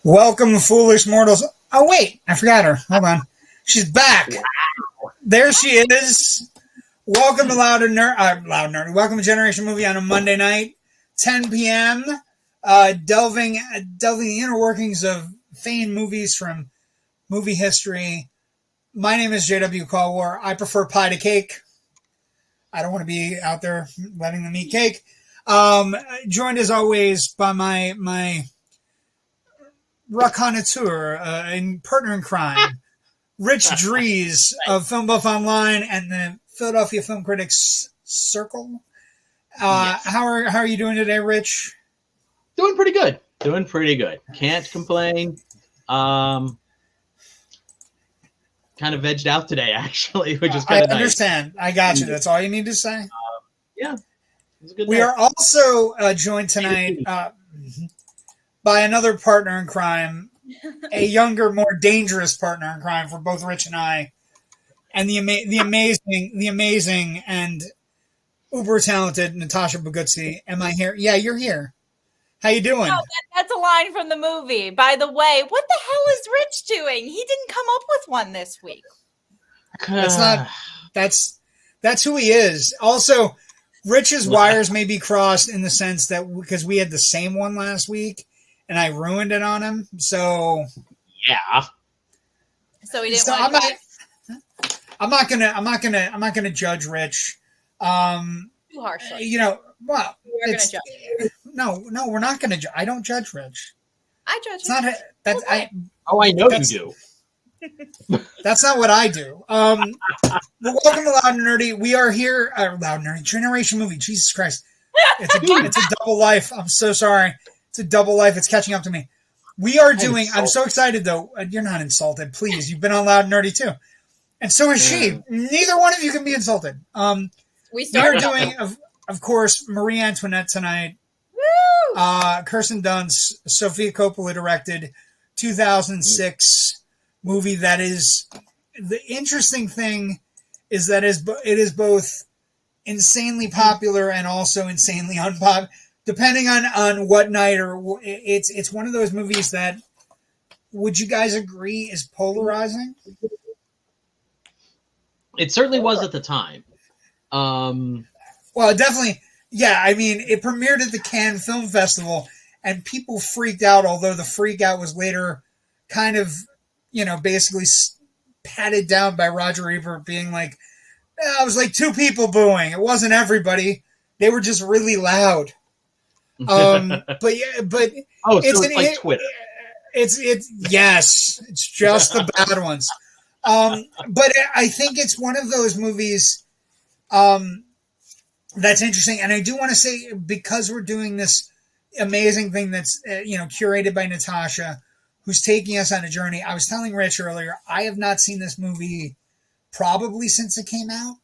Welcome, foolish mortals. Oh, wait, I forgot her. Hold on. She's back. Wow. There she is. Welcome to Loud Nerd. Welcome to Generation Movie on a Monday night, 10 p.m. Delving the inner workings of famed movies from movie history. My name is JW Colwell. I prefer pie to cake. I don't want to be out there letting them eat cake. Joined as always by my raconteur and partner in crime, Rich Drees of FilmBuff Online and the Philadelphia Film Critics Circle. Yes. How are you doing today, Rich? Doing pretty good. Can't complain. Kind of vegged out today, actually, which is kind of nice. I understand. I got you. That's all you need to say? Yeah. We are also joined tonight by another partner in crime, a younger, more dangerous partner in crime for both Rich and I, and the amazing and uber talented Natasha Bogutzki. Am I here? Yeah, you're here. How you doing? Oh, that's a line from the movie. By the way, what the hell is Rich doing? He didn't come up with one this week. That's who he is. Also, Rich's wires may be crossed in the sense that because we had the same one last week and I ruined it on him. So yeah. So he didn't want to. I'm not gonna judge Rich. Too harshly. You know, well, we're gonna judge. No, we're not gonna judge. I don't judge Rich. I judge. It's not. I know you do. That's not what I do. Well, welcome to Loud and Nerdy. We are here. Loud and Nerdy Generation Movie. Jesus Christ, it's a double life. I'm so sorry. It's a double life. It's catching up to me. We are doing. I'm so excited though. You're not insulted, please. You've been on Loud and Nerdy too, and so is she. Neither one of you can be insulted. We are doing, of course, Marie Antoinette tonight. Woo! Kirsten Dunst, Sofia Coppola directed, 2006 movie. That is the interesting thing is that it is both insanely popular and also insanely unpopular, depending on what night or it's one of those movies that, would you guys agree, is polarizing? It certainly was at the time. Well, definitely. Yeah, I mean, it premiered at the Cannes Film Festival, and people freaked out, although the freak out was later kind of, basically patted down by Roger Ebert being like, it was like two people booing. It wasn't everybody. They were just really loud. But it's like Twitter. Yes, it's just the bad ones. But I think it's one of those movies that's interesting. And I do want to say, because we're doing this amazing thing that's, curated by Natasha, who's taking us on a journey. I was telling Rich earlier, I have not seen this movie probably since it came out.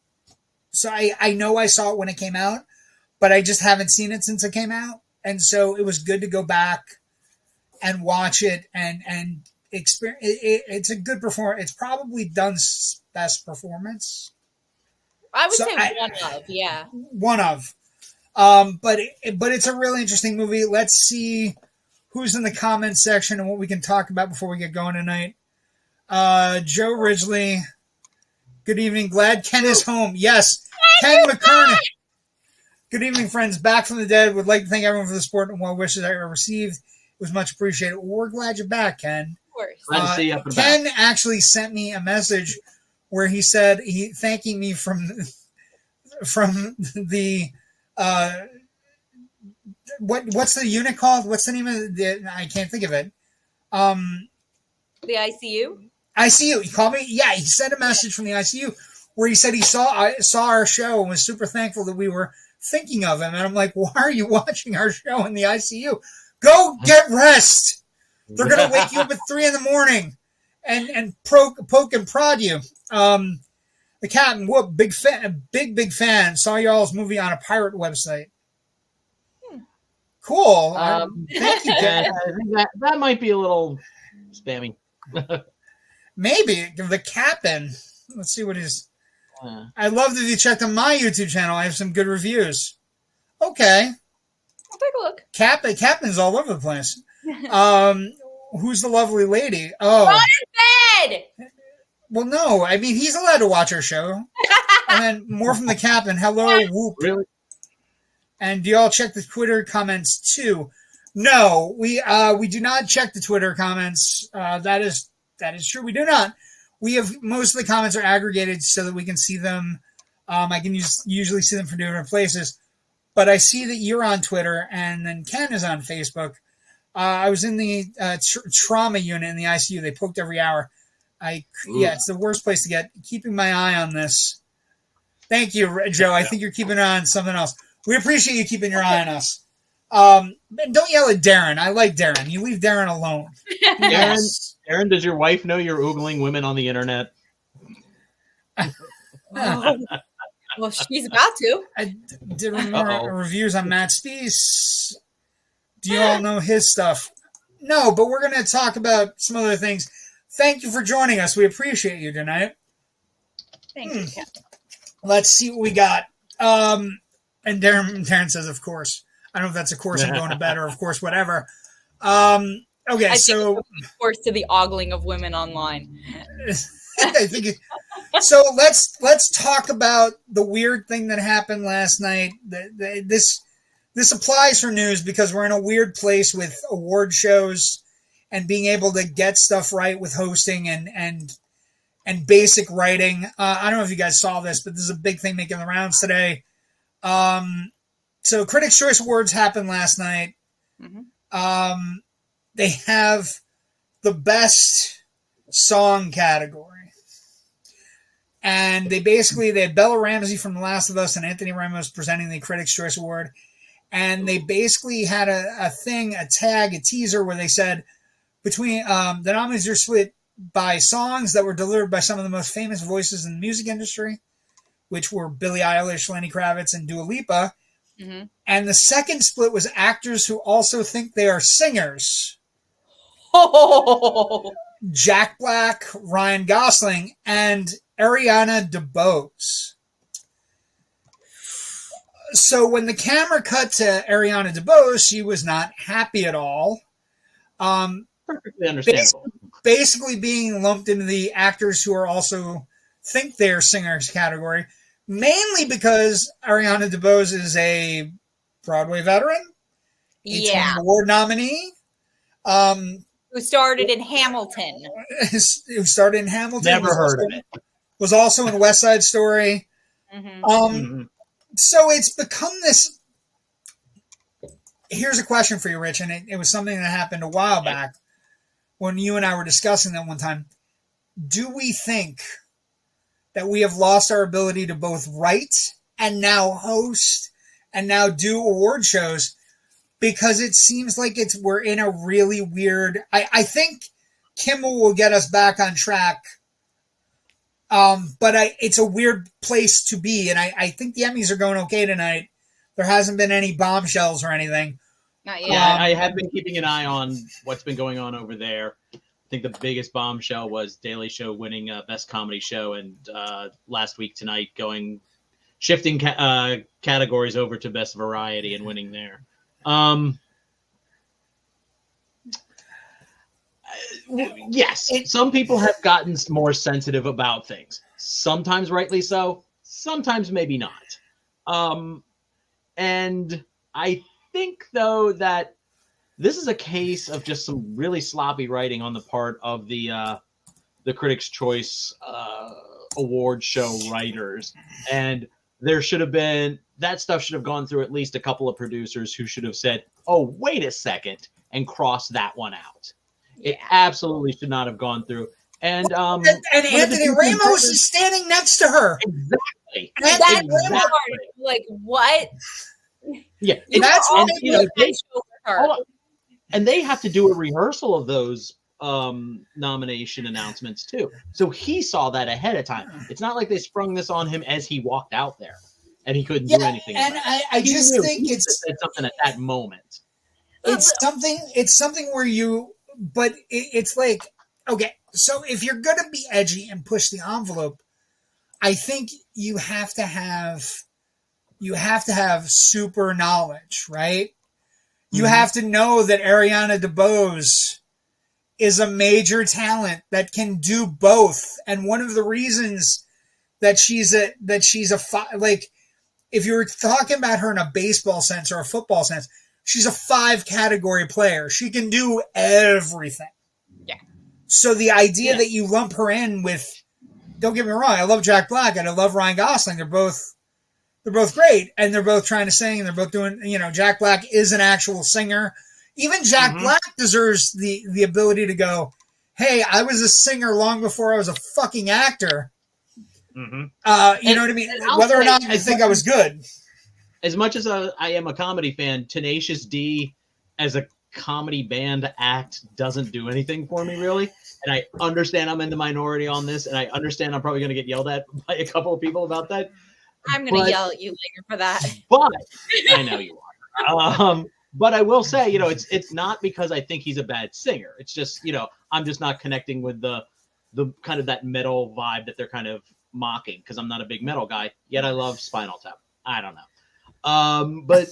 So I know I saw it when it came out, but I just haven't seen it since it came out. And so it was good to go back and watch it and experience. It's a good performance. It's probably Dunst's best performance. I would say one of, yeah. One of. But it's a really interesting movie. Let's see who's in the comments section and what we can talk about before we get going tonight. Joe Ridgely. Good evening. Glad Ken is home. Yes. Ken McKernan. Good evening, friends. Back from the dead. Would like to thank everyone for the support and well wishes I received. It was much appreciated. We're glad you're back, Ken. Of course. Glad to see you up and Ken back. actually sent me a message where he said thanking me from the what's the unit called? What's the name of the? I can't think of it. The ICU. ICU. He called me. Yeah, he sent a message from the ICU where he said he saw our show and was super thankful that we were thinking of him. And I'm like, why are you watching our show in the ICU? Go get rest. They're gonna wake you up at 3 a.m. and poke and prod you. The Captain Whoop, big fan. Saw y'all's movie on a pirate website. Cool. Thank you, Ken. I think that might be a little spammy. Maybe the Captain. Let's see what his. I love that you checked on my YouTube channel. I have some good reviews. Okay. I'll take a look. Captain's all over the place. Who's the lovely lady? Oh. Go to bed! Well, no. I mean, he's allowed to watch our show. And then more from the Captain. Hello, Whoop. Really? And do y'all check the Twitter comments too? No, we do not check the Twitter comments. That is true. We do not. We have most of the comments are aggregated so that we can see them. I can usually see them from different places. But I see that you're on Twitter, and then Ken is on Facebook. I was in the trauma unit in the ICU. They poked every hour. It's the worst place to get. Keeping my eye on this. Thank you, Joe. I think you're keeping an eye on something else. We appreciate you keeping your eye on us. Don't yell at Darren. I like Darren. You leave Darren alone. Darren, does your wife know you're oogling women on the internet? Well, she's got to. I did more reviews on Matt Spees. Do you all know his stuff? No, but we're going to talk about some other things. Thank you for joining us. We appreciate you tonight. Thank you, Ken. Let's see what we got. And Darren says, of course. I don't know if that's of course I'm going to bed or of course whatever. Okay, so of course to the ogling of women online. I think so. Let's talk about the weird thing that happened last night. This applies for news because we're in a weird place with award shows and being able to get stuff right with hosting and basic writing. I don't know if you guys saw this, but this is a big thing making the rounds today. So Critics' Choice Awards happened last night. Mm-hmm. They have the best song category. And they had Bella Ramsey from The Last of Us and Anthony Ramos presenting the Critics' Choice Award. And they basically had a teaser where they said between the nominees are split by songs that were delivered by some of the most famous voices in the music industry, which were Billie Eilish, Lenny Kravitz, and Dua Lipa. Mm-hmm. And the second split was actors who also think they are singers. Oh. Jack Black, Ryan Gosling, and Ariana DeBose. So when the camera cut to Ariana DeBose, she was not happy at all. Perfectly understandable. Basically being lumped into the actors who are also think they're singers category. Mainly because Ariana DeBose is a Broadway veteran, a Tony Award nominee, who started in Hamilton. Never heard of it. Was also in West Side Story. Mm-hmm. So it's become this. Here's a question for you, Rich, and it was something that happened a while back when you and I were discussing that one time. Do we think that we have lost our ability to both write and now host and now do award shows because it seems like we're in a really weird. I think Kimmel will get us back on track, but it's a weird place to be, and I think the Emmys are going okay tonight. There hasn't been any bombshells or anything. Not yet. Yeah, I have been keeping an eye on what's been going on over there. think the biggest bombshell was Daily Show winning Best Comedy Show, and last week tonight shifting categories over to Best Variety and winning there. Yes, some people have gotten more sensitive about things. Sometimes rightly so, sometimes maybe not. And I think, though, that this is a case of just some really sloppy writing on the part of the Critics' Choice award show writers. And there should have been, that stuff should have gone through at least a couple of producers who should have said, oh, wait a second, and crossed that one out. It absolutely should not have gone through. And Anthony Ramos is standing next to her. Exactly. That's like, what? Yeah. And they have to do a rehearsal of those nomination announcements too. So he saw that ahead of time. It's not like they sprung this on him as he walked out there and he couldn't do anything. And I just think it's something at that moment. It's something where but it's like, okay, so if you're going to be edgy and push the envelope, I think you have to have super knowledge, right? You have to know that Ariana DeBose is a major talent that can do both. And one of the reasons that she's like, if you were talking about her in a baseball sense or a football sense, she's a 5-category player. She can do everything. Yeah. So the idea that you lump her in with, don't get me wrong, I love Jack Black and I love Ryan Gosling. They're both great, and they're both trying to sing, and they're both doing, Jack Black is an actual singer. Even Jack Black deserves the ability to go, hey, I was a singer long before I was a fucking actor. You know what I mean? Whether or not you think I was good. As much as I am a comedy fan, Tenacious D as a comedy band act doesn't do anything for me, really. And I understand I'm in the minority on this, and I understand I'm probably going to get yelled at by a couple of people about that. I'm going to yell at you later for that. But I know you are. But I will say, it's not because I think he's a bad singer. It's just, I'm just not connecting with the kind of that metal vibe that they're kind of mocking, because I'm not a big metal guy. Yet I love Spinal Tap. I don't know. But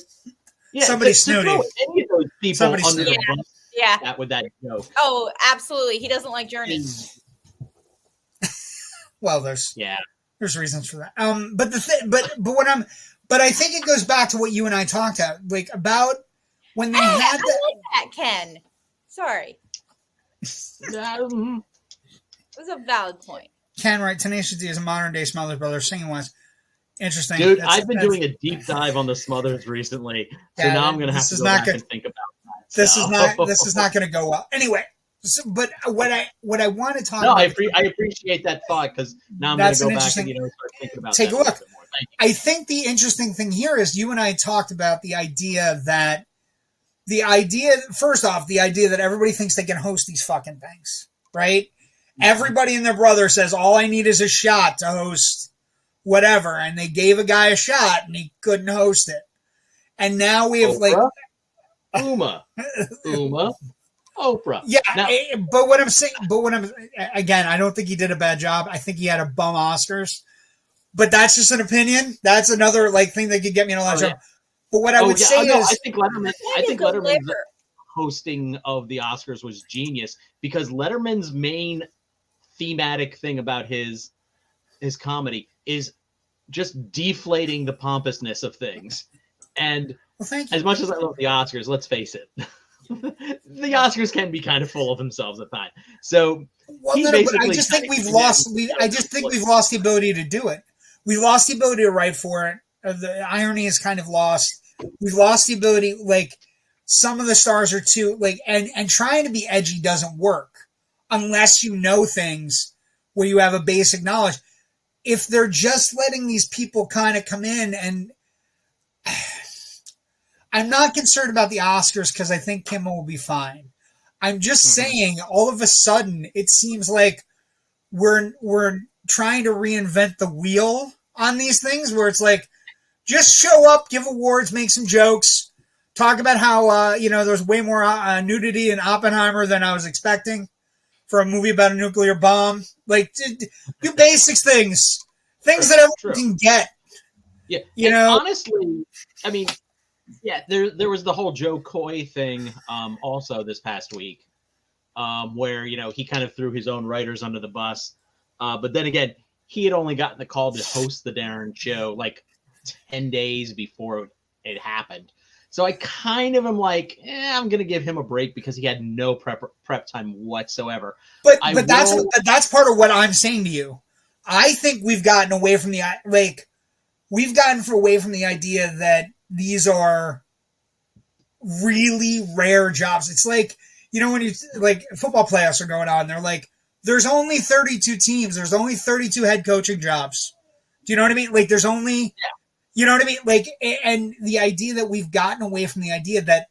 yeah, somebody's snooty. Any of those people under the bus with that joke. Oh, absolutely. He doesn't like Journey. Well, there's reasons for that. But I think it goes back to what you and I talked about when they had I like that, Ken. Sorry. It was a valid point. Ken, right? Tenacious D is a modern day Smothers Brothers singing wise. Interesting. Dude, I've been doing a deep dive on the Smothers recently, so now I'm going to have to go back and think about that. This is not going to go well. Anyway, but what I want to talk about. I appreciate that thought, because now I'm going to go back and start thinking about take that a look. I think the interesting thing here is you and I talked about the idea that everybody thinks they can host these fucking things, right? Mm-hmm. Everybody and their brother says, all I need is a shot to host whatever. And they gave a guy a shot and he couldn't host it. And now we have Uma, Oprah. Yeah. But what I'm saying, again, I don't think he did a bad job. I think he had a bum Oscars, but that's just an opinion. That's another thing that could get me in a lot of trouble. Yeah. But what I would say is, I think Letterman's hosting of the Oscars was genius, because Letterman's main thematic thing about his comedy is just deflating the pompousness of things. And as much as I love the Oscars, let's face it, the Oscars can be kind of full of themselves at times. So I just think we've lost the ability to do it. We lost the ability to write for it. The irony is kind of lost. We've lost the ability, some of the stars are too, and trying to be edgy doesn't work unless you know things where you have a basic knowledge. If they're just letting these people kind of come in, and I'm not concerned about the Oscars because I think Kimmel will be fine. I'm just saying, all of a sudden, it seems like we're trying to reinvent the wheel on these things, where it's just show up, give awards, make some jokes, talk about how there's way more nudity in Oppenheimer than I was expecting. for a movie about a nuclear bomb. Like, do basic things that everyone can get. Yeah, you know. Honestly, I mean, yeah, there was the whole Joe Coy thing also this past week, where he kind of threw his own writers under the bus, but then again, he had only gotten the call to host the darn show like 10 days before it happened. So I kind of am like, I'm going to give him a break because he had no prep time whatsoever. But that's part of what I'm saying to you. I think we've gotten away from the idea that these are really rare jobs. It's like, when you like football playoffs are going on, they're like, there's only 32 teams. There's only 32 head coaching jobs. Do you know what I mean? Like there's only, you know what I mean? Like, and the idea that we've gotten away from the idea that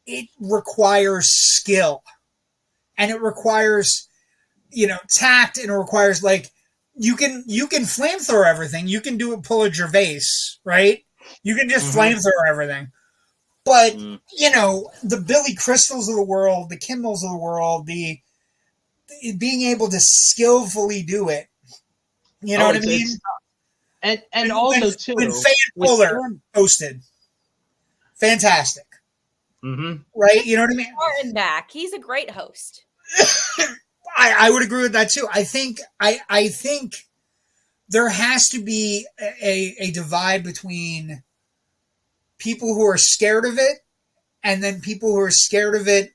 it requires skill and it requires, tact, and it requires like, you can flamethrower everything. You can pull a Gervais, right? You can just flamethrower everything. But, the Billy Crystals of the world, the Kimmels of the world, the being able to skillfully do it. You know what I mean? And also, too, when Fan Fuller hosted. Fantastic. Mm-hmm. Right? You know what I mean? Martin back. He's a great host. I would agree with that, too. I think there has to be a divide between people who are scared of it and then people who are scared of it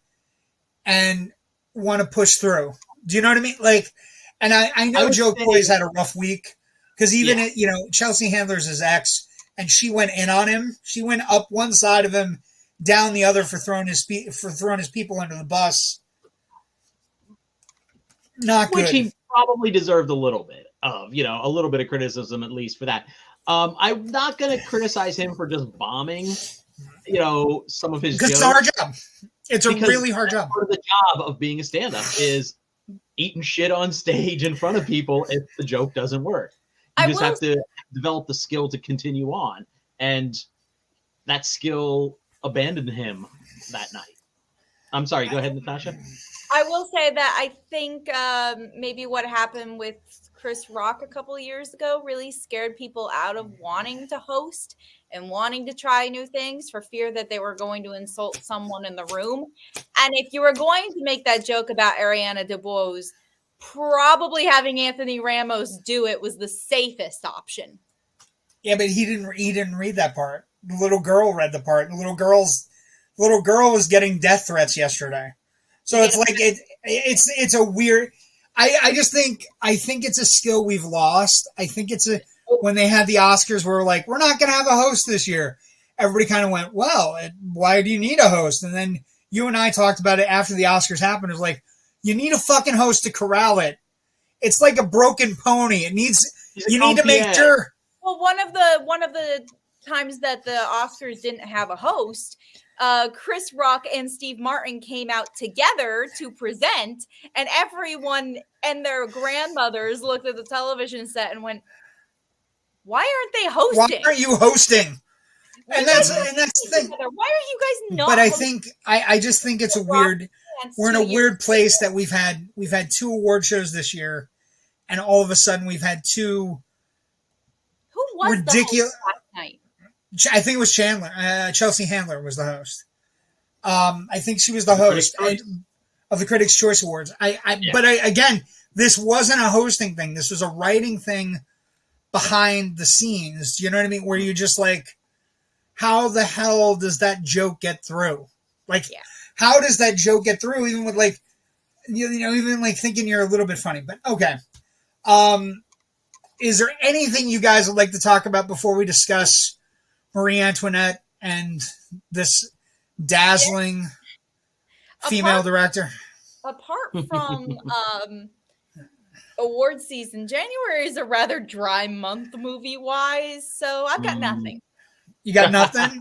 and want to push through. Do you know what I mean? Like, and I know Joe Coy's had a rough week because even Chelsea Handler's his ex, and she went in on him. She went up one side of him, down the other for throwing his people under the bus. Not good. Which he probably deserved a little bit of, a little bit of criticism at least for that. I'm not going to criticize him for just bombing, some of his jokes. It's a hard job. It's a really hard job. Part of the job of being a stand-up is eating shit on stage in front of people if the joke doesn't work. You just have to develop the skill to continue on. And that skill abandoned him that night. I'm sorry. Go ahead, Natasha. I will say that I think maybe what happened with Chris Rock a couple of years ago really scared people out of wanting to host and wanting to try new things for fear that they were going to insult someone in the room. And if you were going to make that joke about Ariana DeBose, probably having Anthony Ramos do it was the safest option. Yeah, but he didn't read that part. The little girl read the part. The little girl was getting death threats yesterday. So it's like it's a weird. I think it's a skill we've lost. I think when they had the Oscars, we're like, we're not going to have a host this year. Everybody kind of went, well, why do you need a host? And then you and I talked about it after the Oscars happened. It was like, you need a fucking host to corral it. It's like a broken pony. You need to make sure. Well, one of the times that the Oscars didn't have a host, Chris Rock and Steve Martin came out together to present, and everyone and their grandmothers looked at the television set and went, why aren't they hosting? Why aren't you hosting? And that's the thing. Why are you guys not? But I just think it's a weird. We're in a weird place that we've had 2 award shows this year, and all of a sudden we've had 2. Who was ridiculous the host last night? I think it was Chandler. Chelsea Handler was the host. I think she was the host of the Critics' Choice Awards. But again, this wasn't a hosting thing. This was a writing thing behind the scenes. You know what I mean? Where you just like, how the hell does that joke get through? Like, how does that joke get through? Even with like, even like thinking you're a little bit funny. But okay. Is there anything you guys would like to talk about before we discuss Marie Antoinette and this dazzling female director? Apart from award season, January is a rather dry month movie-wise, so I've got nothing. You got nothing?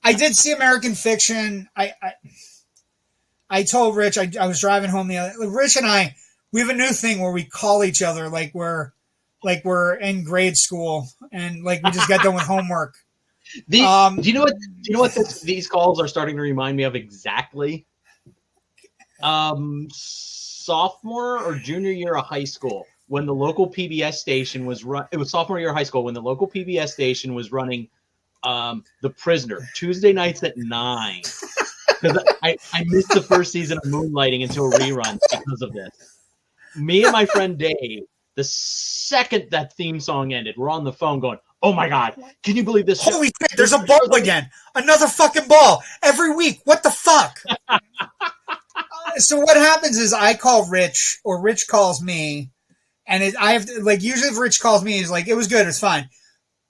I did see American Fiction. I told Rich, I was driving home Rich and I, we have a new thing where we call each other like we're in grade school and like we just got done with homework. Do you know what these calls are starting to remind me of exactly? sophomore or junior year of high school when the local PBS station was it was sophomore year of high school when the local PBS station was running The Prisoner Tuesday nights at 9. Because I missed the first season of Moonlighting until reruns because of this. Me and my friend Dave, the second that theme song ended, we're on the phone going, "Oh my God, can you believe this? Holy shit, there's a ball again. Another fucking ball every week. What the fuck?" So what happens is I call Rich or Rich calls me, and I have to, like, usually if Rich calls me, he's like, "It was good, it's fine."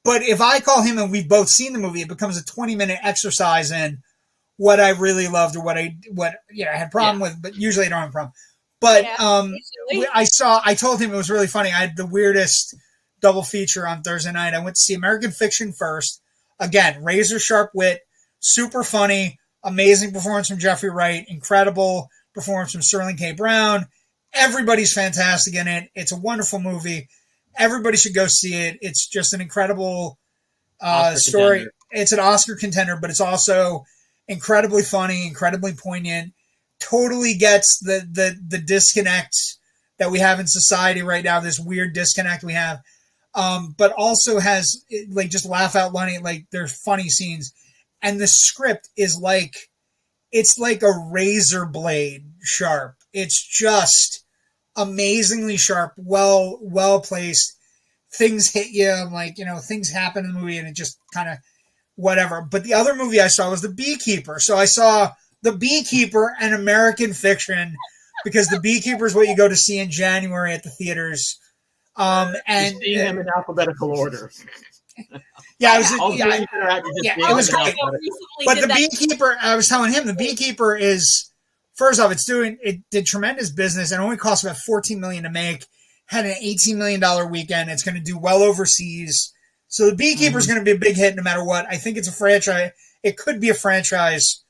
But if I call him and we've both seen the movie, it becomes a 20-minute exercise in what I really loved or what I had a problem with, but usually I don't have a problem. But I told him it was really funny. I had the weirdest double feature on Thursday night. I went to see American Fiction first. Again, razor sharp wit, super funny, amazing performance from Jeffrey Wright, incredible performance from Sterling K. Brown. Everybody's fantastic in it. It's a wonderful movie. Everybody should go see it. It's just an incredible story. Contender. It's an Oscar contender, but it's also incredibly funny, incredibly poignant. Totally gets the disconnect that we have in society right now, this weird disconnect we have. But also has, like, just laugh out loud, like, there's funny scenes. And the script is like, it's like a razor blade sharp. It's just amazingly sharp, well placed. Things hit you, like, things happen in the movie and it just kind of whatever. But the other movie I saw was The Beekeeper. So I saw The Beekeeper and American Fiction because The Beekeeper is what you go to see in January at the theaters. And seeing them in alphabetical order. Yeah, it was great. But The Beekeeper, I was telling him, The Beekeeper is, first off, it did tremendous business and only cost about $14 million to make. Had an $18 million weekend. It's going to do well overseas. So The Beekeeper is going to be a big hit no matter what. I think it's a franchise. It could be a franchise.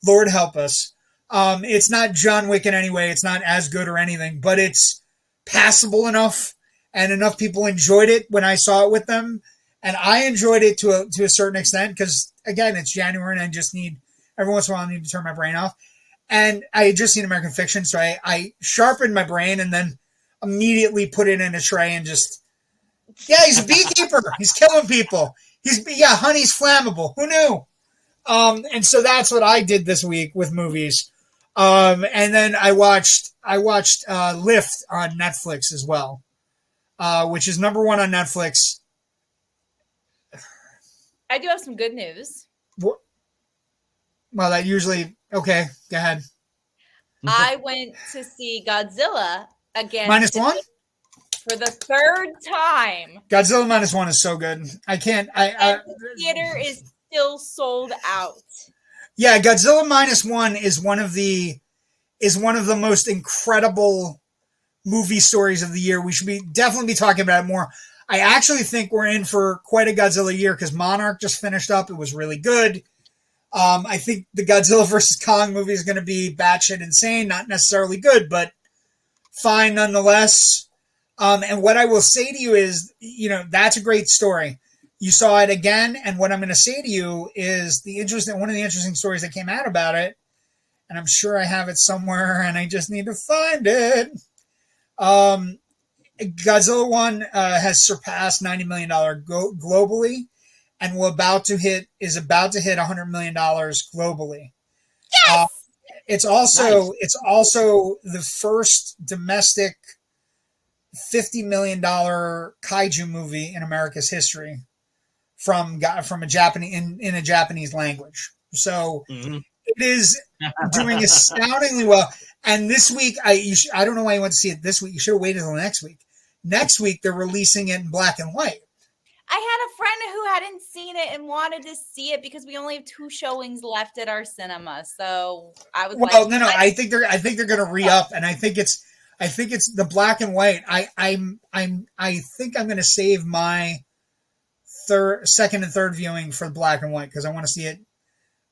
Lord help us. It's not John Wick in any way. It's not as good or anything, but it's passable enough, and enough people enjoyed it when I saw it with them. And I enjoyed it to a certain extent because, again, it's January and I just need, every once in a while, I need to turn my brain off. And I had just seen American Fiction, so I sharpened my brain and then immediately put it in a tray and just, he's a beekeeper. He's killing people. Honey's flammable. Who knew? And so that's what I did this week with movies. And then I watched Lift on Netflix as well, which is number 1 on Netflix. I do have some good news. Well, that usually, okay, go ahead. I went to see Godzilla again. -1? For the 3rd time. Godzilla -1 is so good. I can't. The theater is still sold out. Yeah, Godzilla -1 is one of the most incredible movie stories of the year. We should definitely be talking about it more. I actually think we're in for quite a Godzilla year because Monarch just finished up. It was really good. I think the Godzilla vs. Kong movie is going to be batshit insane. Not necessarily good, but fine nonetheless. And what I will say to you is, that's a great story. You saw it again, and what I'm going to say to you is one of the interesting stories that came out about it, and I'm sure I have it somewhere, and I just need to find it. Godzilla 1 has surpassed $90 million globally, and is about to hit $100 million globally. Yes! It's also the first domestic $50 million kaiju movie in America's history from a Japanese in a Japanese language. So it is doing astoundingly well. And this week, I don't know why you went to see it this week. You should have waited until next week. Next week, they're releasing it in black and white. I had a friend who hadn't seen it and wanted to see it because we only have 2 showings left at our cinema. So I was no. I think they're going to re-up, and I think it's the black and white. I think I'm going to save my second and third viewing for the black and white because I want to see it.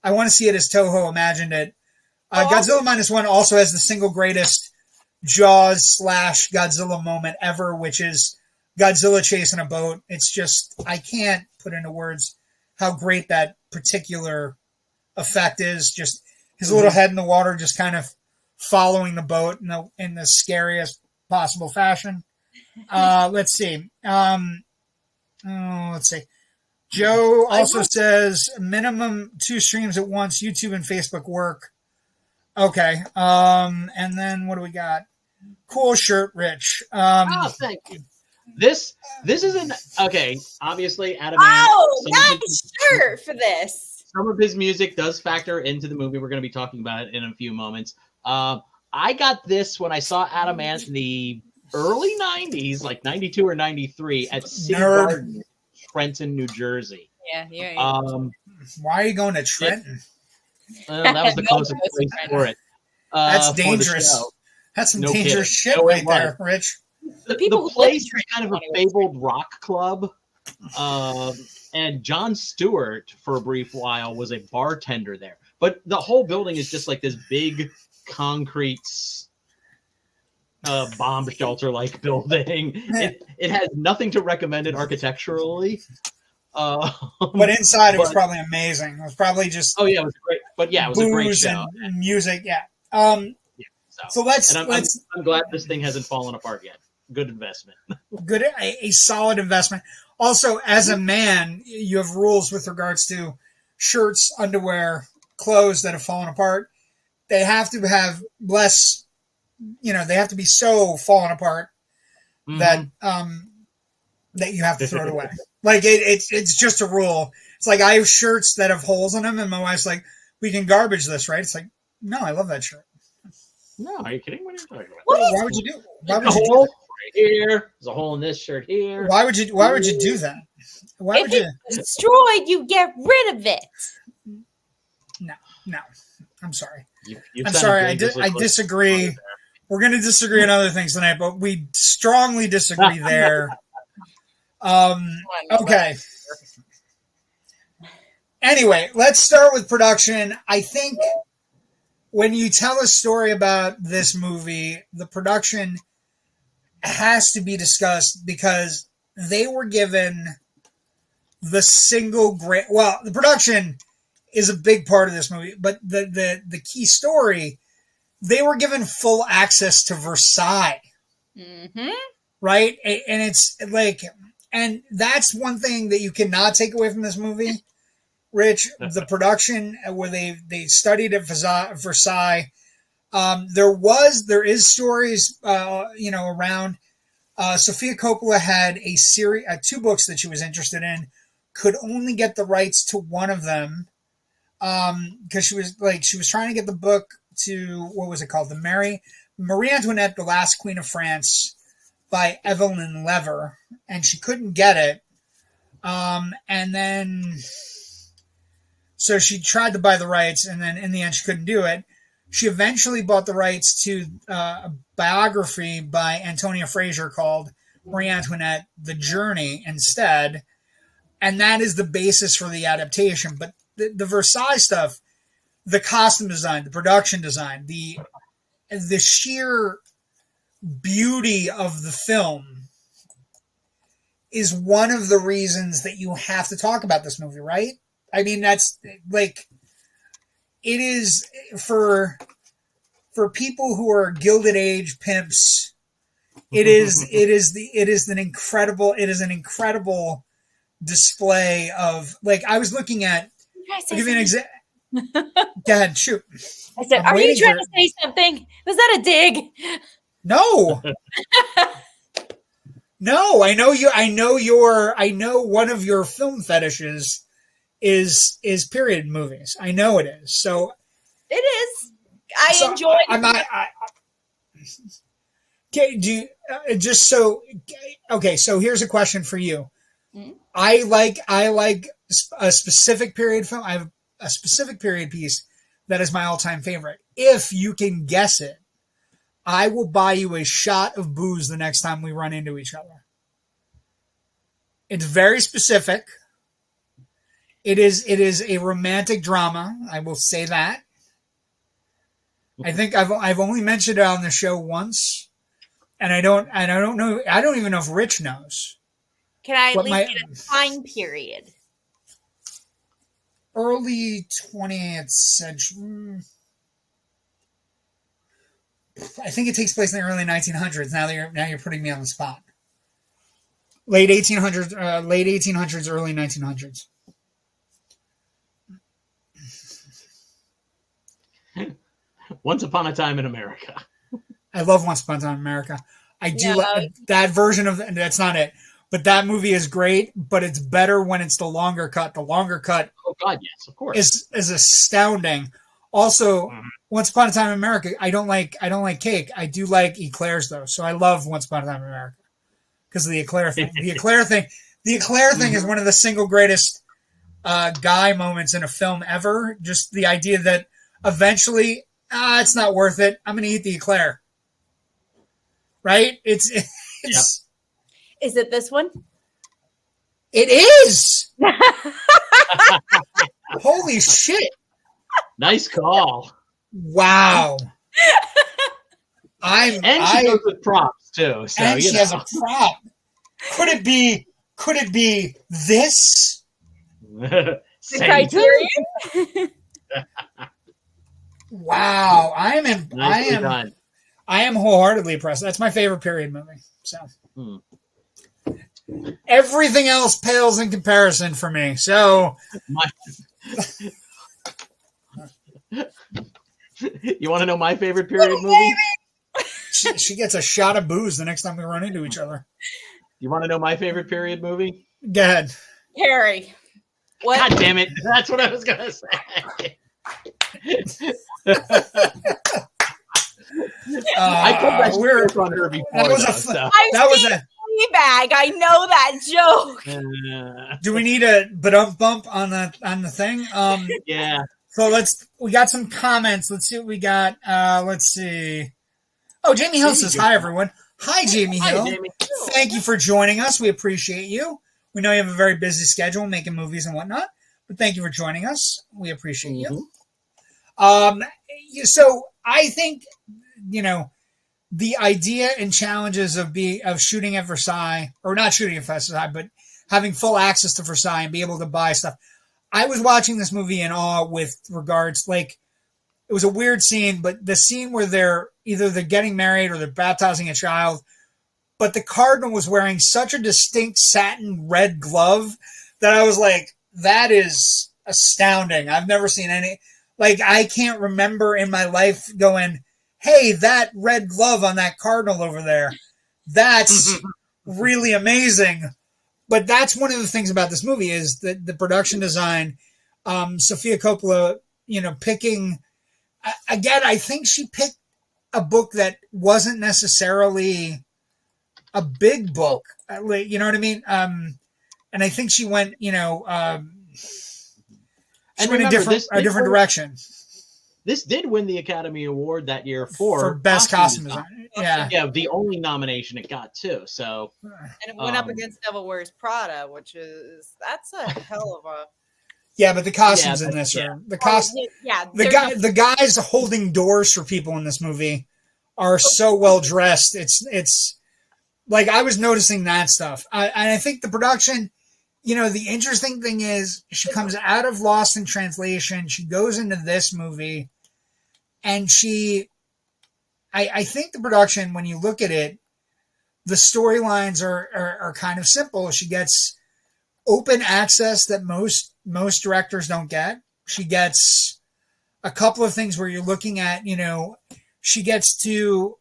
I want to see it as Toho imagined it. Godzilla -1 also has the single greatest Jaws / Godzilla moment ever, which is Godzilla chasing a boat. It's just, I can't put into words how great that particular effect is. Just his little head in the water just kind of following the boat in the scariest possible fashion. Let's see. Let's see. Joe also says minimum 2 streams at once. YouTube and Facebook work. Okay. And then what do we got? Cool shirt, Rich. Thank you. This isn't okay. Obviously, Adam. Oh, nice shirt for this. Some of his music does factor into the movie. We're going to be talking about it in a few moments. I got this when I saw Adam Ant in the early 90s, like 92 or 93, at City Garden, Trenton, New Jersey. Yeah. Why are you going to Trenton? That was the closest place for it. That's dangerous. That's some dangerous shit right there, Rich. The place is kind of a fabled rock club. And Jon Stewart, for a brief while, was a bartender there. But the whole building is just like this big concrete bomb shelter-like building. It has nothing to recommend it architecturally. But inside it was probably amazing. It was probably just it was great. But yeah, it was a great show. And music, yeah. So I'm glad this thing hasn't fallen apart yet. Good investment. A solid investment. Also, as a man, you have rules with regards to shirts, underwear, clothes that have fallen apart. They have to have less, they have to be so fallen apart that you have to throw it away. Like it's just a rule. It's like I have shirts that have holes in them, and my wife's like, "We can garbage this, right?" It's like, no, I love that shirt. No, are you kidding? What are you talking about? Why would you do? Why would you do that? Right here. There's a hole in this shirt here. Why would you do that? Why would you? If it's destroyed, you get rid of it. No. I'm sorry. I'm sorry. I disagree. We're going to disagree on other things tonight, but we strongly disagree there. Okay. Anyway, let's start with production. I think when you tell a story about this movie, the production has to be discussed because they were given the single great. Well, the production is a big part of this movie, but the key story, they were given full access to Versailles, right? And it's like, and that's one thing that you cannot take away from this movie, Rich. The production where they studied at Versailles. There is stories, around. Sofia Coppola had a series, 2 books that she was interested in, could only get the rights to one of them, because she was trying to get the book to, what was it called? Marie Antoinette, the Last Queen of France, by Evelyn Lever, and she couldn't get it. And then, so she tried to buy the rights, and then in the end she couldn't do it. She eventually bought the rights to a biography by Antonia Fraser called Marie Antoinette, The Journey, instead. And that is the basis for the adaptation. But the Versailles stuff, the costume design, the production design, the sheer beauty of the film is one of the reasons that you have to talk about this movie, right? I mean, that's like, it is for people who are Gilded Age pimps. It is an incredible display of, like, I was looking at. I'll give you an example. Go ahead, shoot. I said, "Are you trying to say something? Was that a dig?" No. No, I know you. I know one of your film fetishes is period movies. I know it is. So it is. I enjoy it. I'm not. Okay, so here's a question for you. Mm-hmm. I like a specific period film. I have a specific period piece that is my all-time favorite. If you can guess it, I will buy you a shot of booze the next time we run into each other. It's very specific. It is a romantic drama. I will say that. I think I've only mentioned it on the show once, and I don't know. I don't even know if Rich knows. Can I at least get a time period? Early 20th century. I think it takes place in the early 1900s. Now you're putting me on the spot. Late 1800s, early 1900s. Once Upon a Time in America. I love Once Upon a Time in America. I do like that version of that's not it. But that movie is great, but it's better when it's the longer cut. The longer cut, oh God, yes, of course, is astounding. Also, Once Upon a Time in America, I don't like cake. I do like eclairs though, so I love Once Upon a Time in America because of the eclair thing. The eclair thing is one of the single greatest guy moments in a film ever. Just the idea that eventually, it's not worth it. I'm going to eat the eclair. Right? It's. Yep. Is it this one? It is. Holy shit. Nice call. Wow. She goes with props too. So, and she has a prop. Could it be this? The Criterion? Wow. I am wholeheartedly impressed. That's my favorite period movie. So everything else pales in comparison for me. So you want to know my favorite period movie? She gets a shot of booze the next time we run into each other. You want to know my favorite period movie? Go ahead. Harry. What? God damn it. That's what I was going to say. I told that joke on her before. That was a bag. I know that joke. Do we need a bump on the thing? Yeah. So we got some comments. Let's see what we got. Let's see. Oh, Jamie Hill says, hi, everyone. Hi, Jamie Hill. Hi, Jamie. Thank you for joining us. We appreciate you. We know you have a very busy schedule making movies and whatnot, but thank you for joining us. We appreciate you. So I think, the idea and challenges of shooting at Versailles, or not shooting at Versailles, but having full access to Versailles and be able to buy stuff. I was watching this movie in awe with regards, it was a weird scene, but the scene where they're getting married or they're baptizing a child, but the cardinal was wearing such a distinct satin red glove that I was like, that is astounding. I've never seen any, I can't remember in my life going, hey, that red glove on that cardinal over there, that's really amazing. But that's one of the things about this movie is the production design. Sofia Coppola, picking, again, I think she picked a book that wasn't necessarily a big book. You know what I mean? And I think she went, she went a different direction. This did win the Academy Award that year for best costume design. Yeah, the only nomination it got too. So, and it went up against Devil Wears Prada, that's a hell of a. Yeah, but the costumes in this are the guys holding doors for people in this movie are so well dressed. It's I was noticing that stuff. And I think the production. The interesting thing is she comes out of Lost in Translation. She goes into this movie and I think the production, when you look at it, the storylines are kind of simple. She gets open access that most directors don't get. She gets a couple of things where you're looking at, she gets to,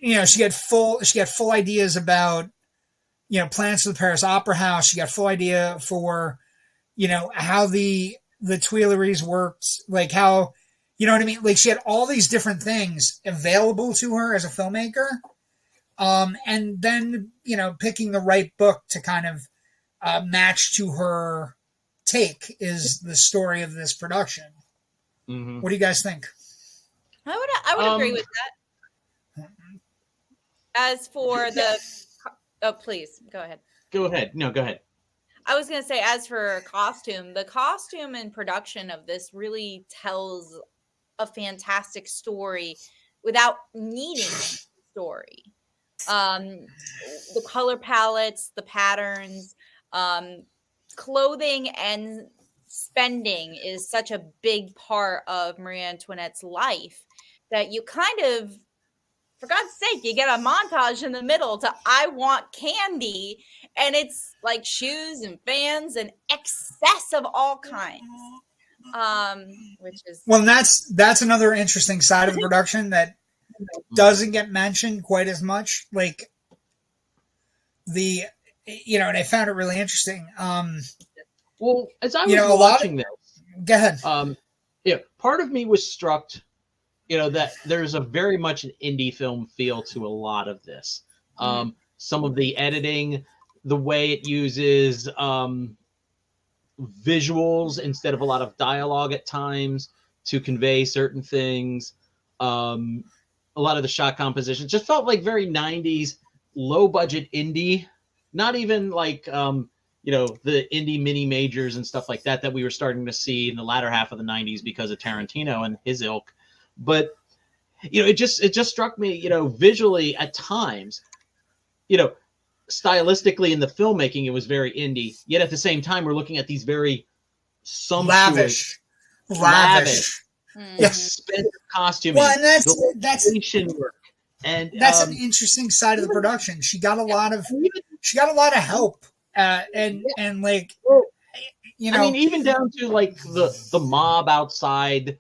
she got full ideas about, plans for the Paris Opera House. She got full idea for, how the Tuileries worked, how, you know what I mean? She had all these different things available to her as a filmmaker. And then, picking the right book to kind of match to her take is the story of this production. Mm-hmm. What do you guys think? I would agree with that. As for the... Oh, please, go ahead. Go ahead. No, go ahead. I was going to say, as for costume, the costume and production of this really tells a fantastic story without needing a story. The color palettes, the patterns, clothing and spending is such a big part of Marie Antoinette's life that you kind of, for God's sake, you get a montage in the middle to I want candy, and it's like shoes and fans and excess of all kinds. Which is that's another interesting side of the production that doesn't get mentioned quite as much. Like and I found it really interesting. Well, as I was watching this, go ahead. Part of me was struck, that there's a very much an indie film feel to a lot of this. Some of the editing, the way it uses visuals instead of a lot of dialogue at times to convey certain things. A lot of the shot composition just felt like very 90s low budget indie, not even like the indie mini majors and stuff like that we were starting to see in the latter half of the 90s because of Tarantino and his ilk. But it just struck me, visually at times, stylistically in the filmmaking, it was very indie. Yet at the same time, we're looking at these very sumptuous, lavish, expensive costuming. Well, and that's work. And that's an interesting side of the production. She got a lot of help, and like, I mean, even down to like the mob outside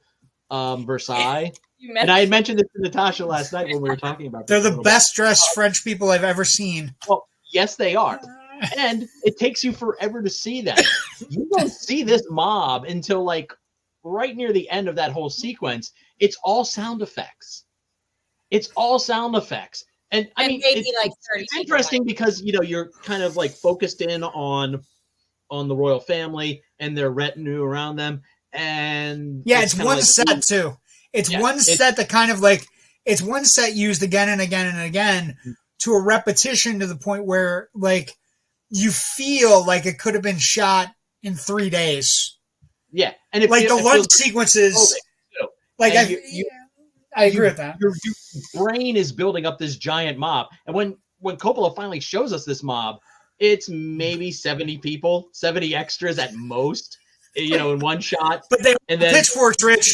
Versailles. And I had mentioned this to Natasha last night when we were talking about this. They're the best dressed French people I've ever seen. Well, yes, they are. And it takes you forever to see that. You don't see this mob until like right near the end of that whole sequence. It's all sound effects. And I mean, it's interesting because, you're kind of like focused in on the royal family and their retinue around them. And it's one set too. It's one set that kind of like, it's one set used again and again and again to a repetition to the point where like you feel like it could have been shot in 3 days. Yeah. And the lunch sequences, like I agree with that. Your brain is building up this giant mob. And when Coppola finally shows us this mob, it's maybe 70 people, 70 extras at most. In one shot. But they have pitchforks, Rich.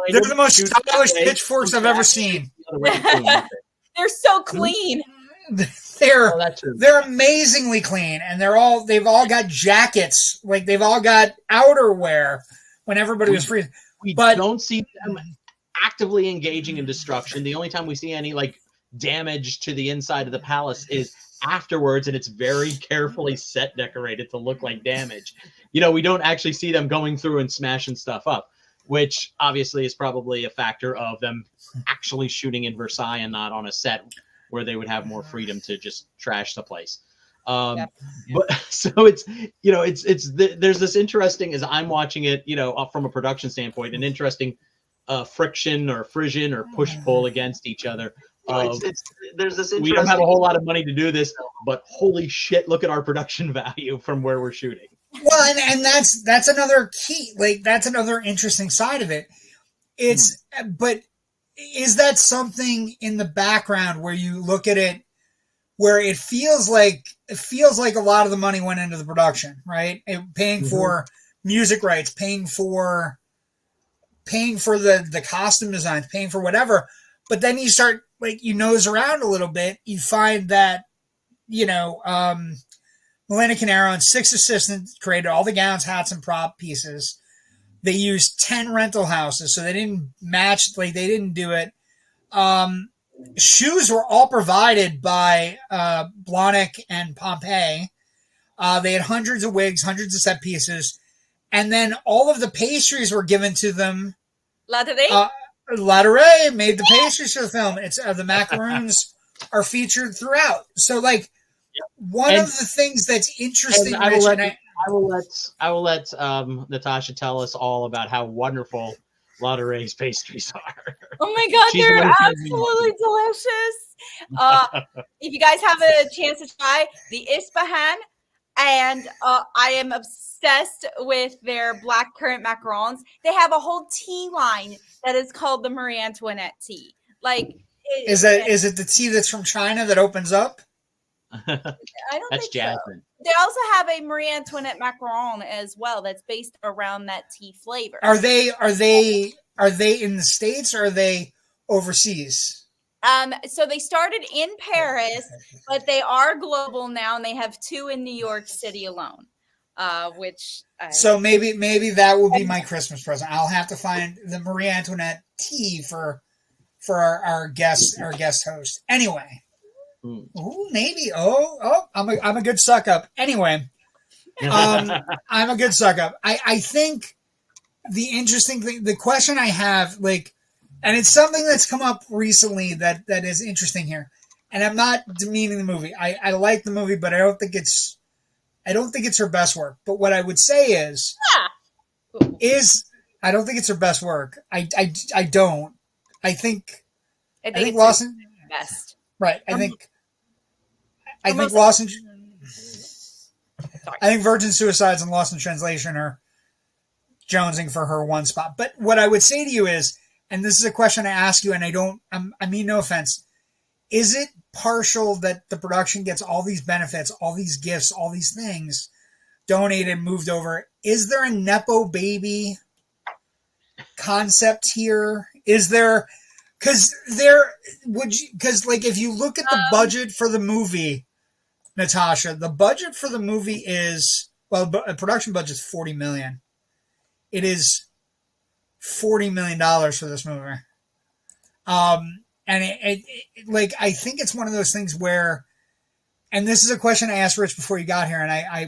They're the most stylish pitchforks I've ever seen. They're so clean. They're amazingly clean, and they've all got jackets, like they've all got outerwear when everybody was freezing. But don't see them actively engaging in destruction. The only time we see any like damage to the inside of the palace is afterwards, and it's very carefully set decorated to look like damage. We don't actually see them going through and smashing stuff up, which obviously is probably a factor of them actually shooting in Versailles and not on a set where they would have more freedom to just trash the place. But so it's there's this interesting, as I'm watching it, from a production standpoint, an interesting friction or frisson or push pull against each other. There's this. We don't have a whole lot of money to do this, but holy shit, look at our production value from where we're shooting. Well, and that's another key. Like that's another interesting side of it. But is that something in the background where you look at it, where it feels like a lot of the money went into the production, right? Paying for music rights, paying for the costume designs, paying for whatever. But then you start, like, you nose around a little bit, you find that, Melena Canaro and 6 assistants created all the gowns, hats, and prop pieces. They used 10 rental houses, so they didn't match, like, they didn't do it. Shoes were all provided by Blahnik and Pompey. They had hundreds of wigs, hundreds of set pieces. And then all of the pastries were given to them. Latteray made the pastries for the film. It's the macaroons are featured throughout. So, like, one of the things that's interesting, I will let Natasha tell us all about how wonderful Latteray's pastries are. Oh my God, they're absolutely delicious. If you guys have a chance to try the Ispahan, and I am obsessed with their black currant macarons. They have a whole tea line that is called the Marie Antoinette tea. Like, is it the tea that's from China that opens up? I don't that's think jasmine. They also have a Marie Antoinette macaron as well that's based around that tea flavor. Are they in the States or are they overseas? So they started in Paris, but they are global now, and they have 2 in New York City alone. So maybe that will be my Christmas present. I'll have to find the Marie Antoinette tea for our guest host. Anyway. Ooh, maybe. I'm a good suck up. Anyway, I'm a good suck up. I think the interesting thing, the question I have, like, and it's something that's come up recently that is interesting here. And I'm not demeaning the movie. I like the movie, but I don't think it's her best work. But what I would say is I don't think it's her best work. I don't. I think it's Lawson best. Right. I think Lost in I think Virgin Suicides and Lost in Translation are jonesing for her one spot. But what I would say to you is, and this is a question I ask you, and I mean no offense, is it partial that the production gets all these benefits, all these gifts, all these things donated, moved over? Is there a Nepo baby concept here? Is there... Because if you look at the budget for the movie, Natasha, the budget for the movie is, well, a production budget is $40 million. It is $40 million for this movie. And I think it's one of those things where, and this is a question I asked Rich before you got here, and I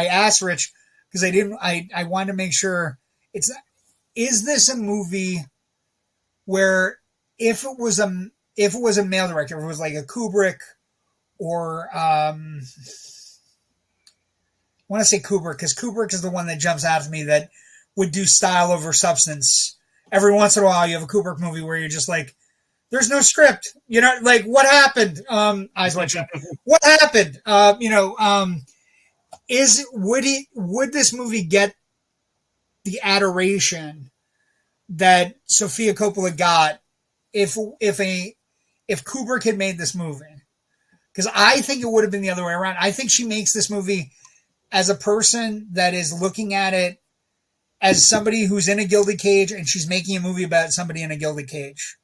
asked Rich because I wanted to make sure is this a movie where if it was a male director, if it was like a Kubrick or I want to say Kubrick because Kubrick is the one that jumps out at me that would do style over substance. Every once in a while, you have a Kubrick movie where you're just like, there's no script, like what happened? Eyes wide shut. What happened? Would this movie get the adoration that Sofia Coppola got if Kubrick had made this movie? Because I think it would have been the other way around. I think she makes this movie as a person that is looking at it as somebody who's in a gilded cage, and she's making a movie about somebody in a gilded cage.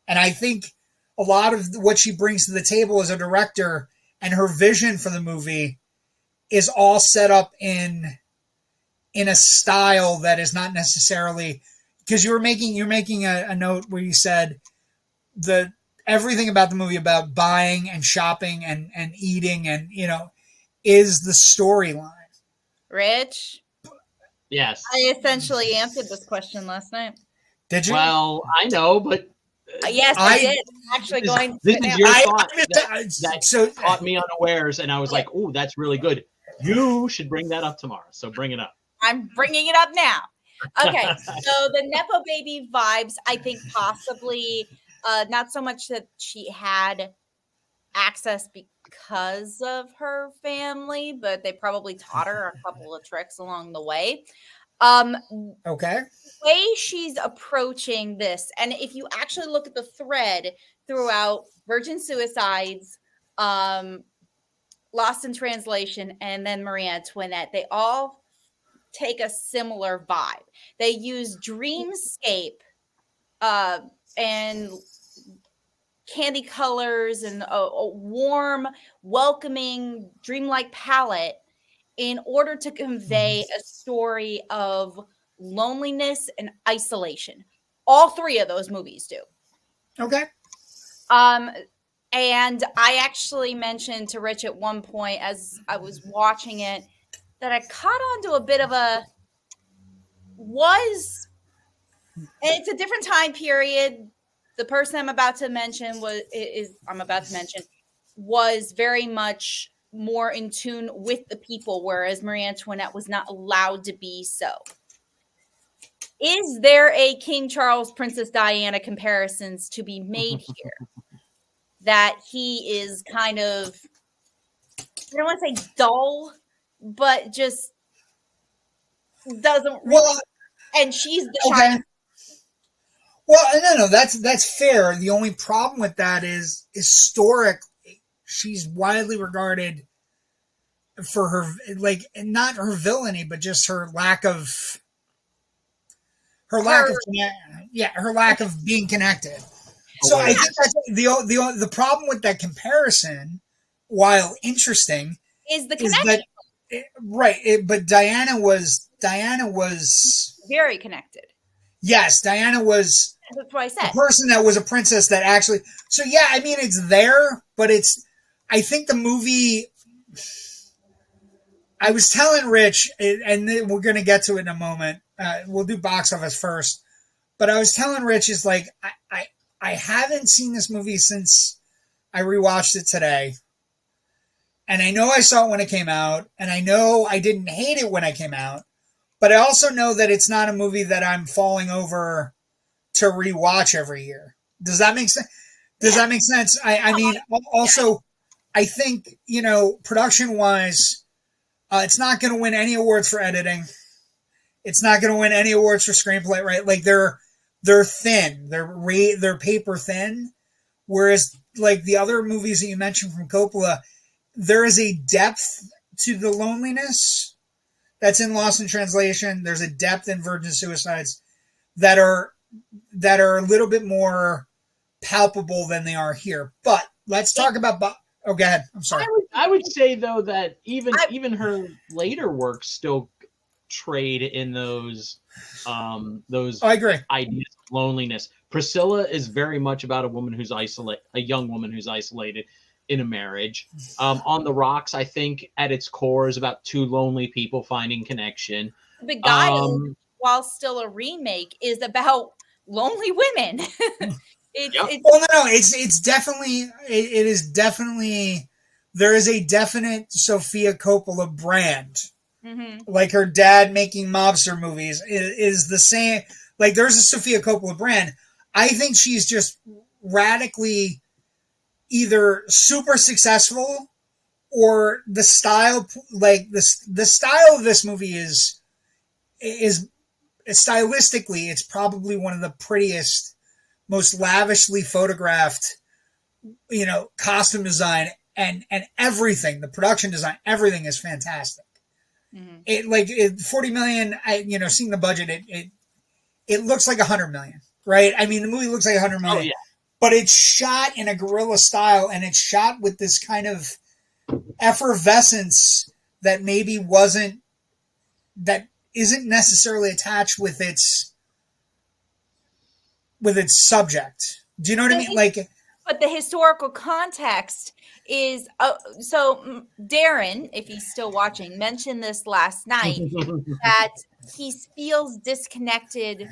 And I think a lot of what she brings to the table as a director and her vision for the movie is all set up in a style that is not necessarily, because you're making a note where you said everything about the movie about buying and shopping and eating and is the storyline. Rich? Yes. I essentially answered this question last night. Did you? Well, I know, but yes, I did. Actually, this is your thought that caught me unawares, and I was like, "Oh, that's really good. You should bring that up tomorrow." So bring it up. I'm bringing it up now. Okay, so the Nepo baby vibes, I think possibly not so much that she had access because of her family, but they probably taught her a couple of tricks along the way. Okay. The way she's approaching this, and if you actually look at the thread throughout Virgin Suicides, Lost in Translation, and then Marie Antoinette, they all take a similar vibe. They use dreamscape and candy colors and a warm, welcoming, dreamlike palette in order to convey a story of loneliness and isolation. All 3 of those movies do. Okay. And I actually mentioned to Rich at one point as I was watching it that I caught on to a bit of and it's a different time period. The person I'm about to mention was very much more in tune with the people, whereas Marie Antoinette was not allowed to be so. Is there a King Charles, Princess Diana comparisons to be made here? That he is kind of, I don't want to say dull, but just doesn't really, and she's the child. Well, no, that's fair. The only problem with that is historically, she's widely regarded. for her, like, not her villainy, but just her lack of her lack of being connected. So I think that's the problem with that comparison, while interesting, is the connection. But Diana was very connected. Yes, Diana was. That's what I said. A person that was a princess that actually. So yeah, I mean, it's there, but it's. I think the movie. I was telling Rich, and we're going to get to it in a moment. We'll do box office first, but I was telling Rich is like I haven't seen this movie since I rewatched it today, and I know I saw it when it came out, and I know I didn't hate it when it came out, but I also know that it's not a movie that I'm falling over to rewatch every year. Does that make sense? Does that make sense? I mean, also, I think, production wise, it's not going to win any awards for editing. It's not going to win any awards for screenplay, right? Like they're thin, they're paper thin. Whereas like the other movies that you mentioned from Coppola, there is a depth to the loneliness that's in Lost in Translation. There's a depth in Virgin Suicides that are a little bit more palpable than they are here. But let's talk about. Oh, go ahead. I'm sorry. I would say though that even her later works still trade in those I agree. ideas of loneliness. Priscilla is very much about a young woman who's isolated in a marriage. On the Rocks, I think at its core is about two lonely people finding connection. The Guy, while still a remake, is about lonely women. It's definitely it is definitely there is a definite Sofia Coppola brand. Mm-hmm. Like her dad making mobster movies is the same. Like there's a Sofia Coppola brand. I think she's just radically either super successful or the style, like the style of this movie is stylistically, it's probably one of the prettiest, most lavishly photographed, costume design and everything, the production design, everything is fantastic. Mm-hmm. 40 million, seeing the budget, it looks like 100 million, right? I mean, the movie looks like 100 million, but it's shot in a guerrilla style and it's shot with this kind of effervescence that maybe isn't necessarily attached with its subject. Do you know what I mean? But the historical context is so Darren, if he's still watching, mentioned this last night that he feels disconnected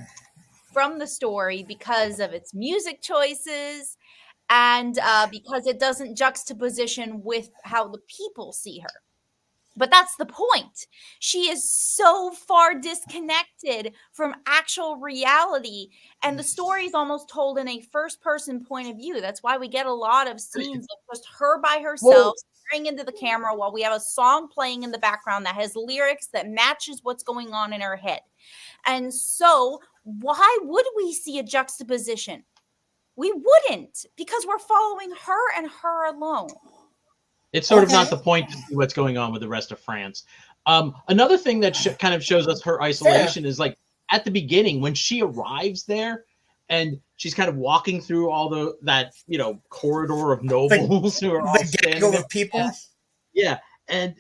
from the story because of its music choices and because it doesn't juxtaposition with how the people see her. But that's the point. She is so far disconnected from actual reality. And the story is almost told in a first-person point of view. That's why we get a lot of scenes of just her by herself, staring into the camera while we have a song playing in the background that has lyrics that matches what's going on in her head. And so why would we see a juxtaposition? We wouldn't, because we're following her and her alone. It's sort of not the point to see what's going on with the rest of France. Another thing that kind of shows us her isolation is like at the beginning when she arrives there and she's kind of walking through all that corridor of nobles who are all standing there. Of people. Yeah. And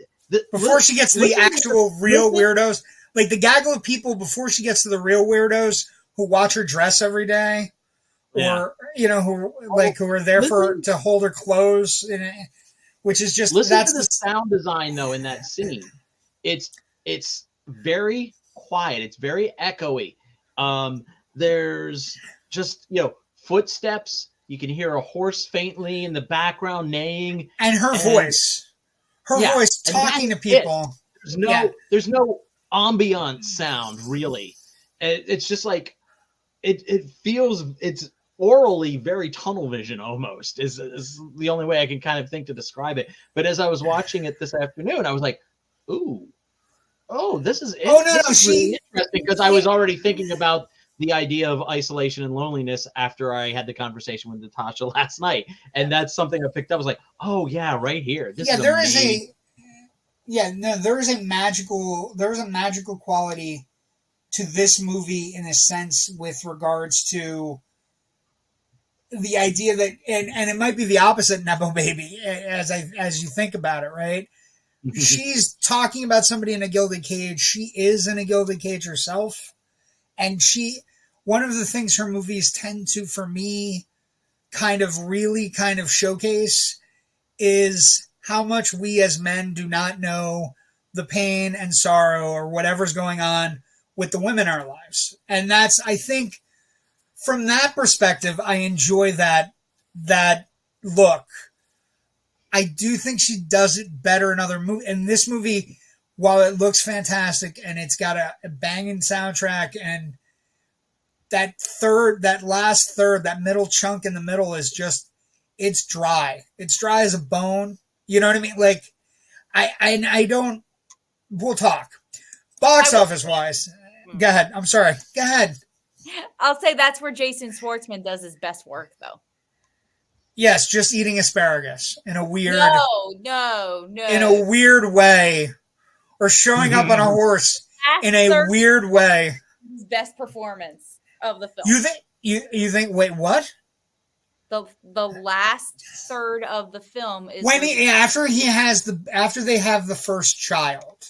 before she gets to the actual real weirdos, like the gaggle of people before she gets to the real weirdos who watch her dress every day or, who are there to hold her clothes and which is just listen to the sound design though in that scene. It's very quiet. It's very echoey. There's just footsteps. You can hear a horse faintly in the background neighing, and her voice talking to people. There's no ambient sound really. It's just like it feels it's orally very tunnel vision almost is the only way I can kind of think to describe it. But as I was watching it this afternoon, I was like, this is really interesting because I was already thinking about the idea of isolation and loneliness after I had the conversation with Natasha last night. And that's something I picked up. I was like, oh yeah, right here. Yeah, no, there is a magical quality to this movie in a sense with regards to the idea that, and it might be the opposite Nepo Baby as you think about it, right? She's talking about somebody in a gilded cage. She is in a gilded cage herself. And one of the things her movies tend to, for me, kind of showcase is how much we as men do not know the pain and sorrow or whatever's going on with the women in our lives. And that's, I think, from that perspective, I enjoy that look. I do think she does it better in other movies. In this movie, while it looks fantastic and it's got a banging soundtrack, and that last third, that middle chunk in the middle is just, it's dry. It's dry as a bone. You know what I mean? Like, I don't, we'll talk. Box office wise. Go ahead. I'm sorry. Go ahead. I'll say that's where Jason Schwartzman does his best work, though. Yes, just eating asparagus in a weird... No. In a weird way. Or showing up on a horse in a weird way. His best performance of the film. You think, wait, what? The last third of the film is... After they have the first child,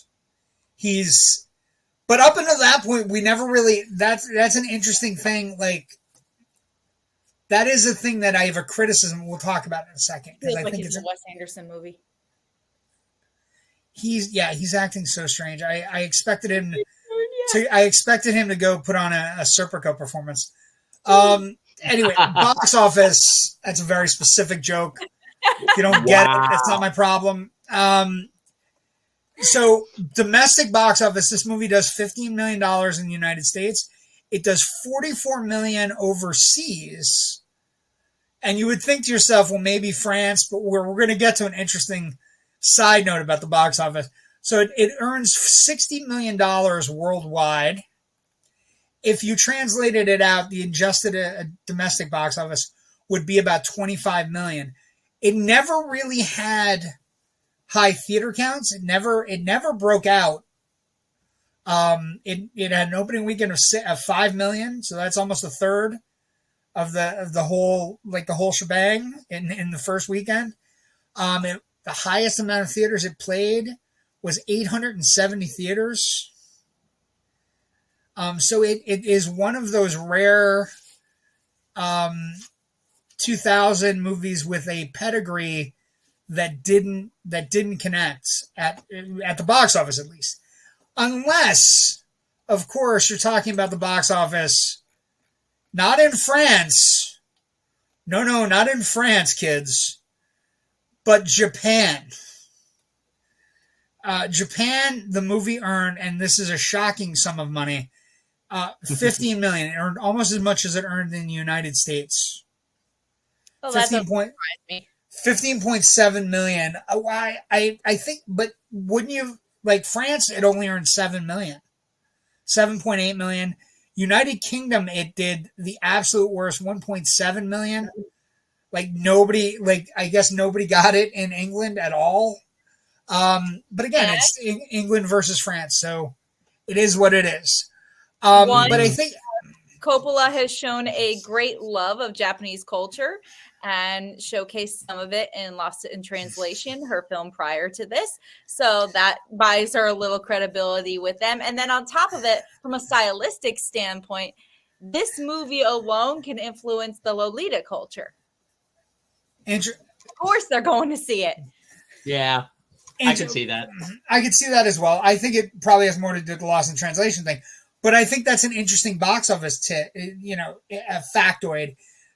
but up until that point, we never really... That's an interesting thing, like... That is a thing that I have a criticism. We'll talk about in a second. Feels like it's a Wes Anderson movie. He's acting so strange. I expected him to go put on a Serpico performance. Anyway, box office. That's a very specific joke. If you don't get it, that's not my problem. So domestic box office, this movie does $15 million in the United States. It does $44 million overseas. And you would think to yourself, well, maybe France, but we're going to get to an interesting side note about the box office. So it earns $60 million worldwide. If you translated it out, the adjusted domestic box office would be about $25 million. It never really had high theater counts. It never broke out. It had an opening weekend of 5 million, so that's almost a third of the whole shebang in the first weekend. The highest amount of theaters it played was 870 theaters. So it is one of those rare 2000 movies with a pedigree that didn't connect at the box office, at least. Unless, of course, you're talking about the box office, not in France. No, not in France, kids, but Japan. Japan, the movie earned, and this is a shocking sum of money, $15 million. It earned almost as much as it earned in the United States. Oh, that doesn't surprise me. $15.7 million. I think, but wouldn't you... Like France, it only earned $7 million. 7.8 million. United Kingdom, it did the absolute worst, 1.7 million. I guess nobody got it in England at all. But again, it's England versus France, so it is what it is. But I think Coppola has shown a great love of Japanese culture and showcased some of it in Lost in Translation, her film prior to this. So that buys her a little credibility with them. And then on top of it, from a stylistic standpoint, this movie alone can influence the Lolita culture. Of course they're going to see it. Yeah, I can see that. I can see that as well. I think it probably has more to do with the Lost in Translation thing. But I think that's an interesting box office a factoid,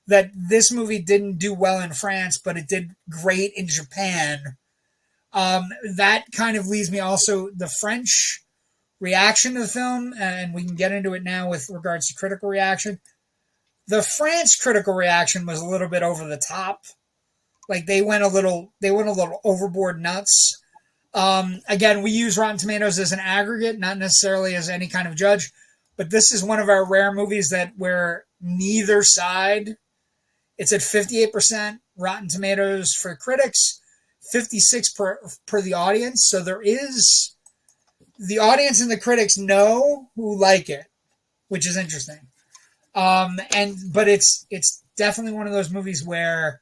that this movie didn't do well in France, but it did great in Japan. That kind of leads me also the French reaction to the film, and we can get into it now with regards to critical reaction. The France critical reaction was a little bit over the top. Like they went a little overboard nuts. Again, we use Rotten Tomatoes as an aggregate, not necessarily as any kind of judge, but this is one of our rare movies where neither side, it's at 58% Rotten Tomatoes for critics, 56 per the audience. So there is the audience and the critics know who like it, which is interesting. But it's definitely one of those movies where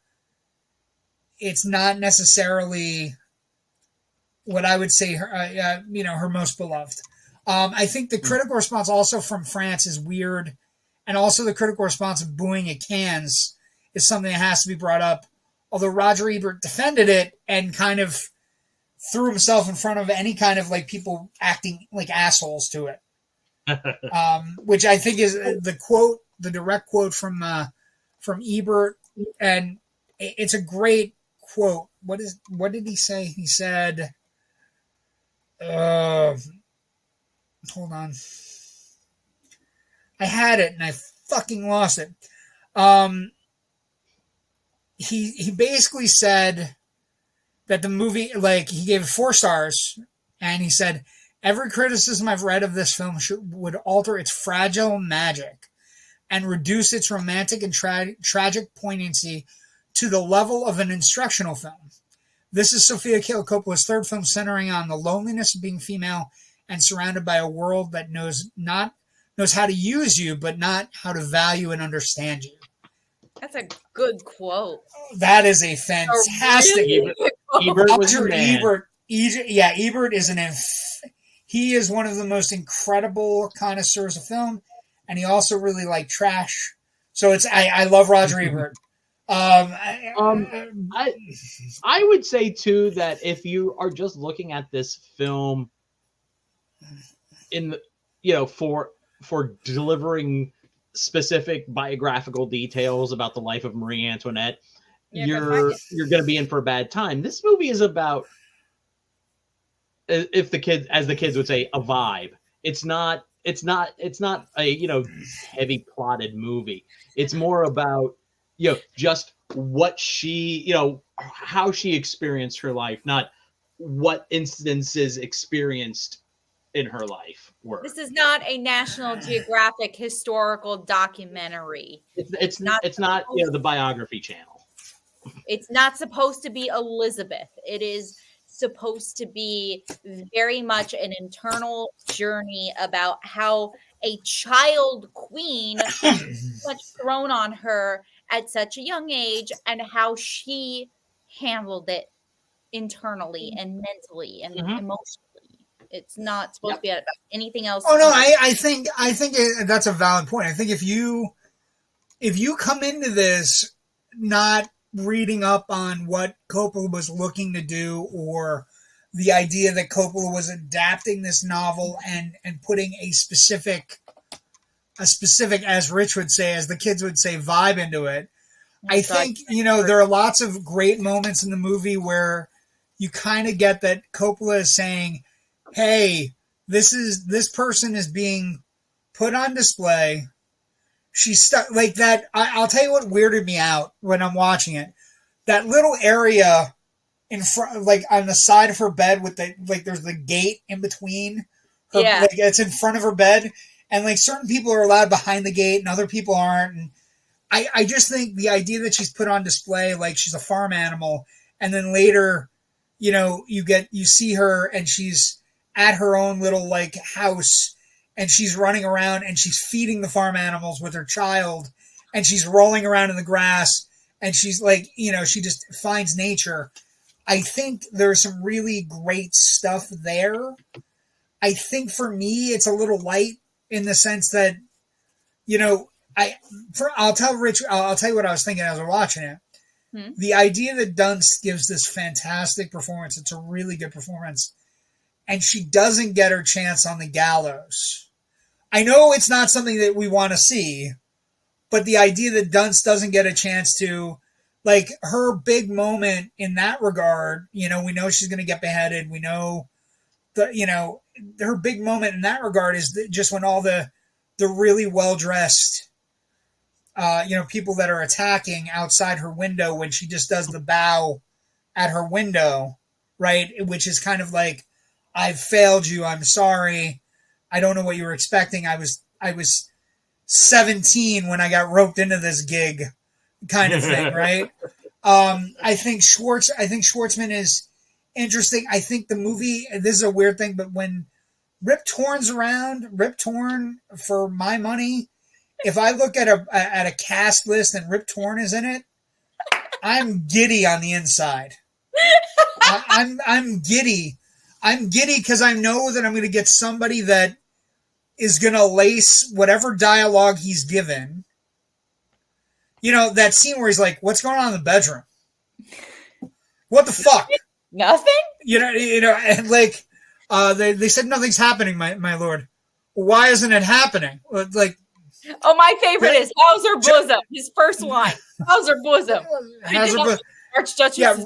it's not necessarily what I would say her most beloved. I think the critical response also from France is weird, and also the critical response of booing at Cannes is something that has to be brought up. Although Roger Ebert defended it and kind of threw himself in front of any kind of like people acting like assholes to it, which I think is the direct quote from Ebert, and it's a great quote. What did he say? He said, hold on. I had it and I fucking lost it. He basically said that the movie, like, he gave it 4 stars, and he said, every criticism I've read of this film would alter its fragile magic and reduce its romantic and tragic poignancy to the level of an instructional film. This is Sofia Coppola's 3rd film centering on the loneliness of being female and surrounded by a world that knows how to use you, but not how to value and understand you. That's a good quote. That is a fantastic. Ebert was your man. Ebert is he is one of the most incredible connoisseurs of film, and he also really liked trash. So I love Roger Ebert. I would say too that if you are just looking at this film for delivering specific biographical details about the life of Marie Antoinette, you're going to be in for a bad time. This movie is about, as the kids would say, a vibe. It's not a heavy plotted movie. It's more about just what she how she experienced her life, not what instances experienced in her life were. This is not a National Geographic historical documentary. It's not the biography channel. It's not supposed to be Elizabeth. It is supposed to be very much an internal journey about how a child queen much thrown on her at such a young age and how she handled it internally and mentally and emotionally. It's not supposed to be about anything else. Oh no, I think that's a valid point. I think if you come into this not reading up on what Coppola was looking to do, or the idea that Coppola was adapting this novel and putting a specific, as Rich would say, as the kids would say, vibe into it. I think, there are lots of great moments in the movie where you kind of get that Coppola is saying, hey, this person is being put on display. She's stuck like that. I'll tell you what weirded me out when I'm watching it. That little area in front, like on the side of her bed with there's the gate in between her, like it's in front of her bed. And like certain people are allowed behind the gate and other people aren't. And I just think the idea that she's put on display, like she's a farm animal. And then later, you see her and she's at her own little like house and she's running around and she's feeding the farm animals with her child and she's rolling around in the grass and she's like, she just finds nature. I think there's some really great stuff there. I think for me, it's a little light in the sense that, I'll tell you what I was thinking as I was watching it. The idea that Dunst gives this fantastic performance, it's a really good performance, and she doesn't get her chance on the gallows. I know it's not something that we want to see, but the idea that Dunst doesn't get a chance to, like, her big moment in that regard, we know she's going to get beheaded. We know her big moment in that regard is just when all the really well-dressed, people that are attacking outside her window, when she just does the bow at her window, right? Which is kind of like, I've failed you. I'm sorry. I don't know what you were expecting. I was 17 when I got roped into this gig kind of thing, right? I think Schwartzman is interesting. I think the movie, this is a weird thing, but when Rip Torn's around, Rip Torn, for my money, if I look at a cast list and Rip Torn is in it, I'm giddy on the inside. I'm giddy. I'm giddy because I know that I'm going to get somebody that is going to lace whatever dialogue he's given. You know, that scene where he's like, what's going on in the bedroom? What the fuck? Nothing? You know, and like, they said nothing's happening, my lord. Why isn't it happening? Like, oh, my favorite is how's her bosom? His first line. How's her bosom? Yeah,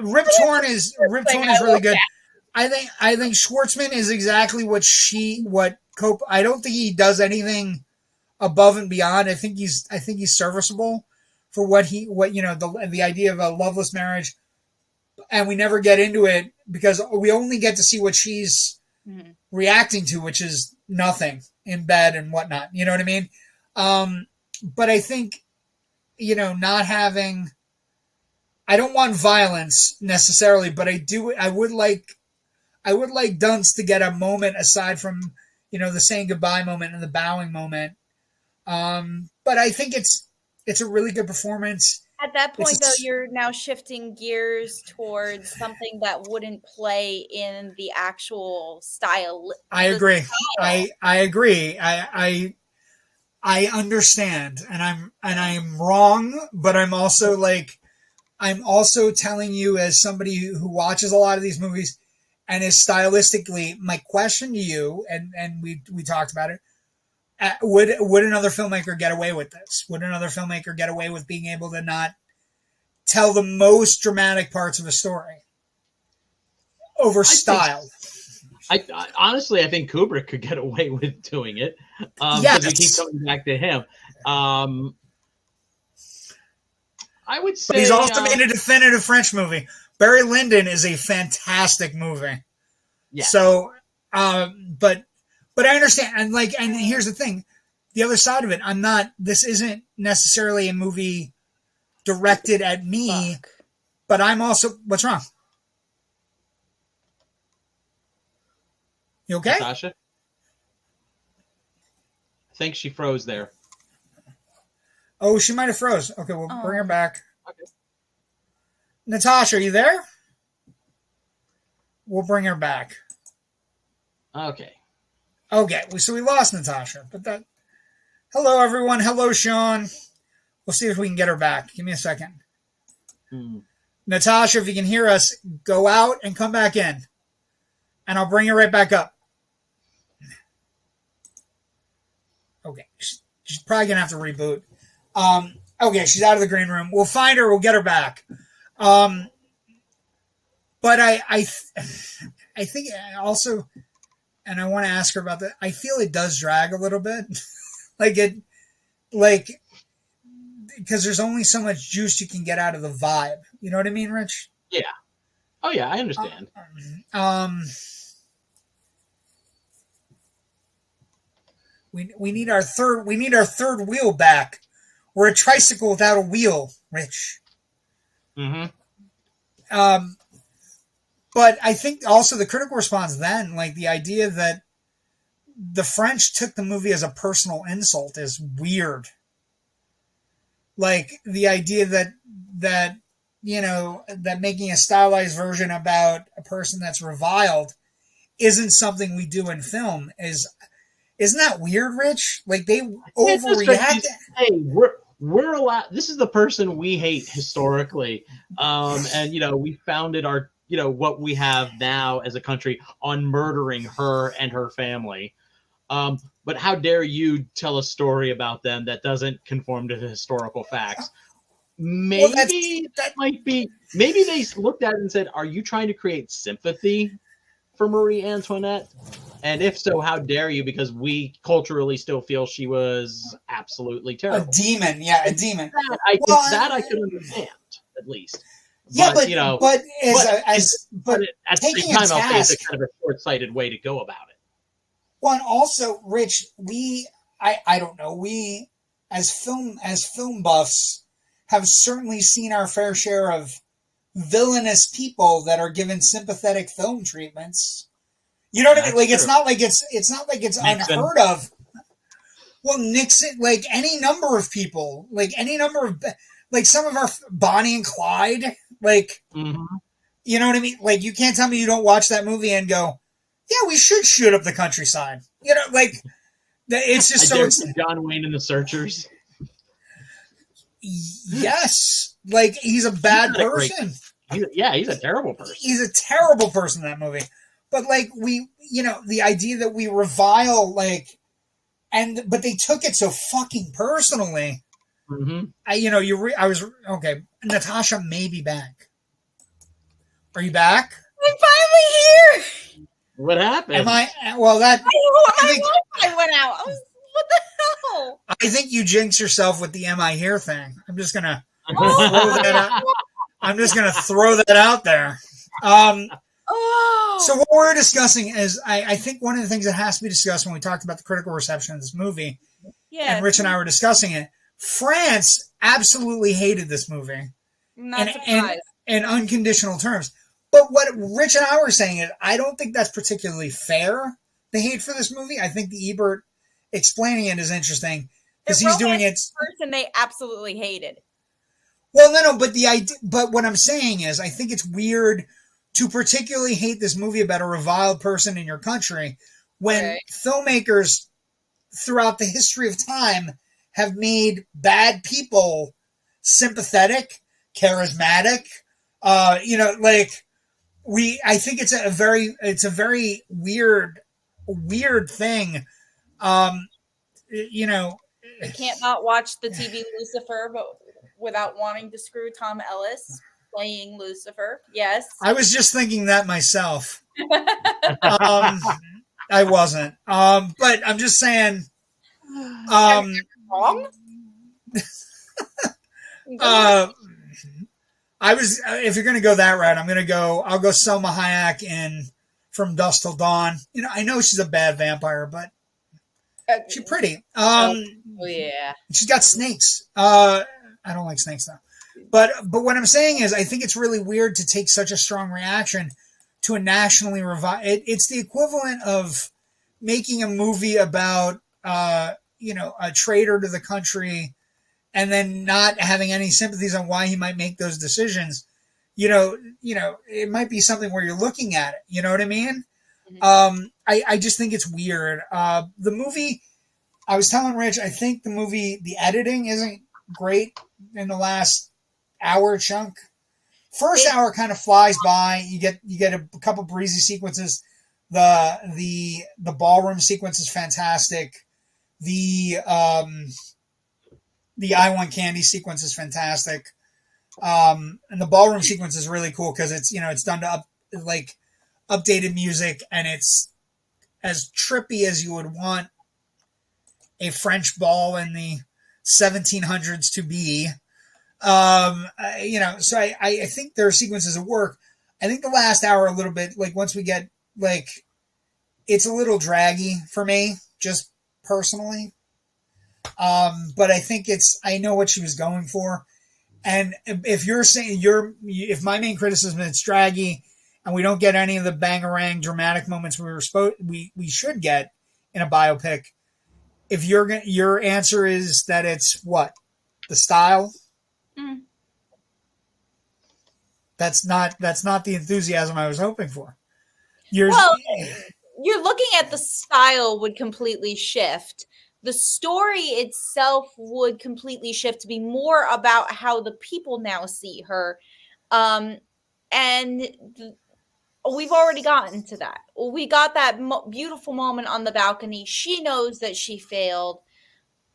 Rip Torn is really good. I think Schwartzman is exactly what Cope. I don't think he does anything above and beyond. I think he's serviceable for what the idea of a loveless marriage, and we never get into it because we only get to see what she's reacting to, which is nothing in bed and whatnot. You know what I mean? But I think, not having. I don't want violence necessarily, but I would like Dunst to get a moment aside from, the saying goodbye moment and the bowing moment. But I think it's a really good performance. At that point, though, you're now shifting gears towards something that wouldn't play in the actual style. I agree. I agree. I understand, and I'm wrong, but I'm also telling you as somebody who watches a lot of these movies and is stylistically, my question to you, and we talked about it, would another filmmaker get away with this? Would another filmmaker get away with being able to not tell the most dramatic parts of a story over style? I honestly, I think Kubrick could get away with doing it because we keep coming back to him. I would say, but he's also made a definitive French movie. Barry Lyndon is a fantastic movie. Yeah. So, but I understand, and here's the thing: the other side of it. This isn't necessarily a movie directed at me, but I'm also. What's wrong? You okay? Natasha? I think she froze there. Oh, she might have froze. Okay, we'll bring her back. Okay. Natasha, are you there? We'll bring her back. Okay. So we lost Natasha, but hello everyone. Hello, Sean. We'll see if we can get her back. Give me a second. Natasha, if you can hear us, go out and come back in. And I'll bring her right back up. Okay. She's probably going to have to reboot. Okay, she's out of the green room. We'll find her. We'll get her back. But I think also, and I want to ask her about that. I feel it does drag a little bit, because there's only so much juice you can get out of the vibe. You know what I mean, Rich? Yeah. Oh yeah, I understand. We need our third wheel back. We're a tricycle without a wheel, Rich. Mm-hmm. But I think also the critical response then, the idea that the French took the movie as a personal insult is weird. The idea that making a stylized version about a person that's reviled isn't something we do in film isn't that weird, Rich? They overreact. Hey, we're allowed. This is the person we hate historically, and we founded our what we have now as a country on murdering her and her family. But how dare you tell a story about them that doesn't conform to the historical facts? Maybe that might be. Maybe they looked at it and said, "Are you trying to create sympathy for Marie Antoinette? And if so, how dare you? Because we culturally still feel she was absolutely terrible. A demon, yeah, a demon. I could understand, at least. Yeah, but at the same time, I'll say it's a kind of a short-sighted way to go about it. Well, and also, Rich, I don't know, we as film buffs have certainly seen our fair share of villainous people that are given sympathetic film treatments. You know what I mean? Like, true. it's not like it's Nixon. unheard of. Well, Nixon, like any number of people, like any number of, like some of our Bonnie and Clyde, like, you know what I mean? Like, you can't tell me you don't watch that movie and go, yeah, we should shoot up the countryside. You know, like, it's just so. John Wayne and the Searchers. Yes, like he's a bad person. He's a terrible person. He's a terrible person in that movie. But like the idea that we revile, like, but they took it so fucking personally. I was okay. Natasha may be back. Are you back? I'm finally here. What happened? Am I? Well, that. I went out. What the hell? I think you jinxed yourself with the "Am I here" thing. I'm just gonna throw that out. I'm just gonna throw that out there. So what we're discussing is, I think one of the things that has to be discussed when we talked about the critical reception of this movie, and Rich and I were discussing it. France absolutely hated this movie, in unconditional terms. But what Rich and I were saying is, I don't think that's particularly fair, the hate for this movie. I think the Ebert explaining it is interesting because he's doing it. Person they absolutely hated. Well, no, but what I'm saying is, I think it's weird to particularly hate this movie about a reviled person in your country when filmmakers throughout the history of time have made bad people sympathetic, charismatic. I think it's a very weird thing. You can't not watch the TV Lucifer, but without wanting to screw Tom Ellis playing Lucifer. Yes, I was just thinking that myself. I wasn't. But I'm just saying. Wrong. I was. If you're going to go that route, I'll go Selma Hayek in From Dusk Till Dawn. I know she's a bad vampire, but she's pretty. Yeah. She's got snakes. I don't like snakes though. But what I'm saying is, I think it's really weird to take such a strong reaction to a nationally It's the equivalent of making a movie about a traitor to the country, and then not having any sympathies on why he might make those decisions. It might be something where you're looking at it. You know what I mean? Mm-hmm. I just think it's weird. The movie, I was telling Rich, I think the movie, the editing isn't great in the last hour chunk. First hour kind of flies by. You get a couple breezy sequences. The ballroom sequence is fantastic. The I Want Candy sequence is fantastic. And the ballroom sequence is really cool because it's done to updated music, and it's as trippy as you would want a French ball in the 1700s to be. So I think there are sequences of work. I think the last hour a little bit, once we get, it's a little draggy for me, just personally. But I think I know what she was going for. And if you're saying if my main criticism is it's draggy and we don't get any of the bangarang dramatic moments we should get in a biopic, if your answer is that it's what? The style? Mm. That's not the enthusiasm I was hoping for. You're looking at the style would completely shift. The story itself would completely shift to be more about how the people now see her. We've already gotten to that. We got that beautiful moment on the balcony. She knows that she failed.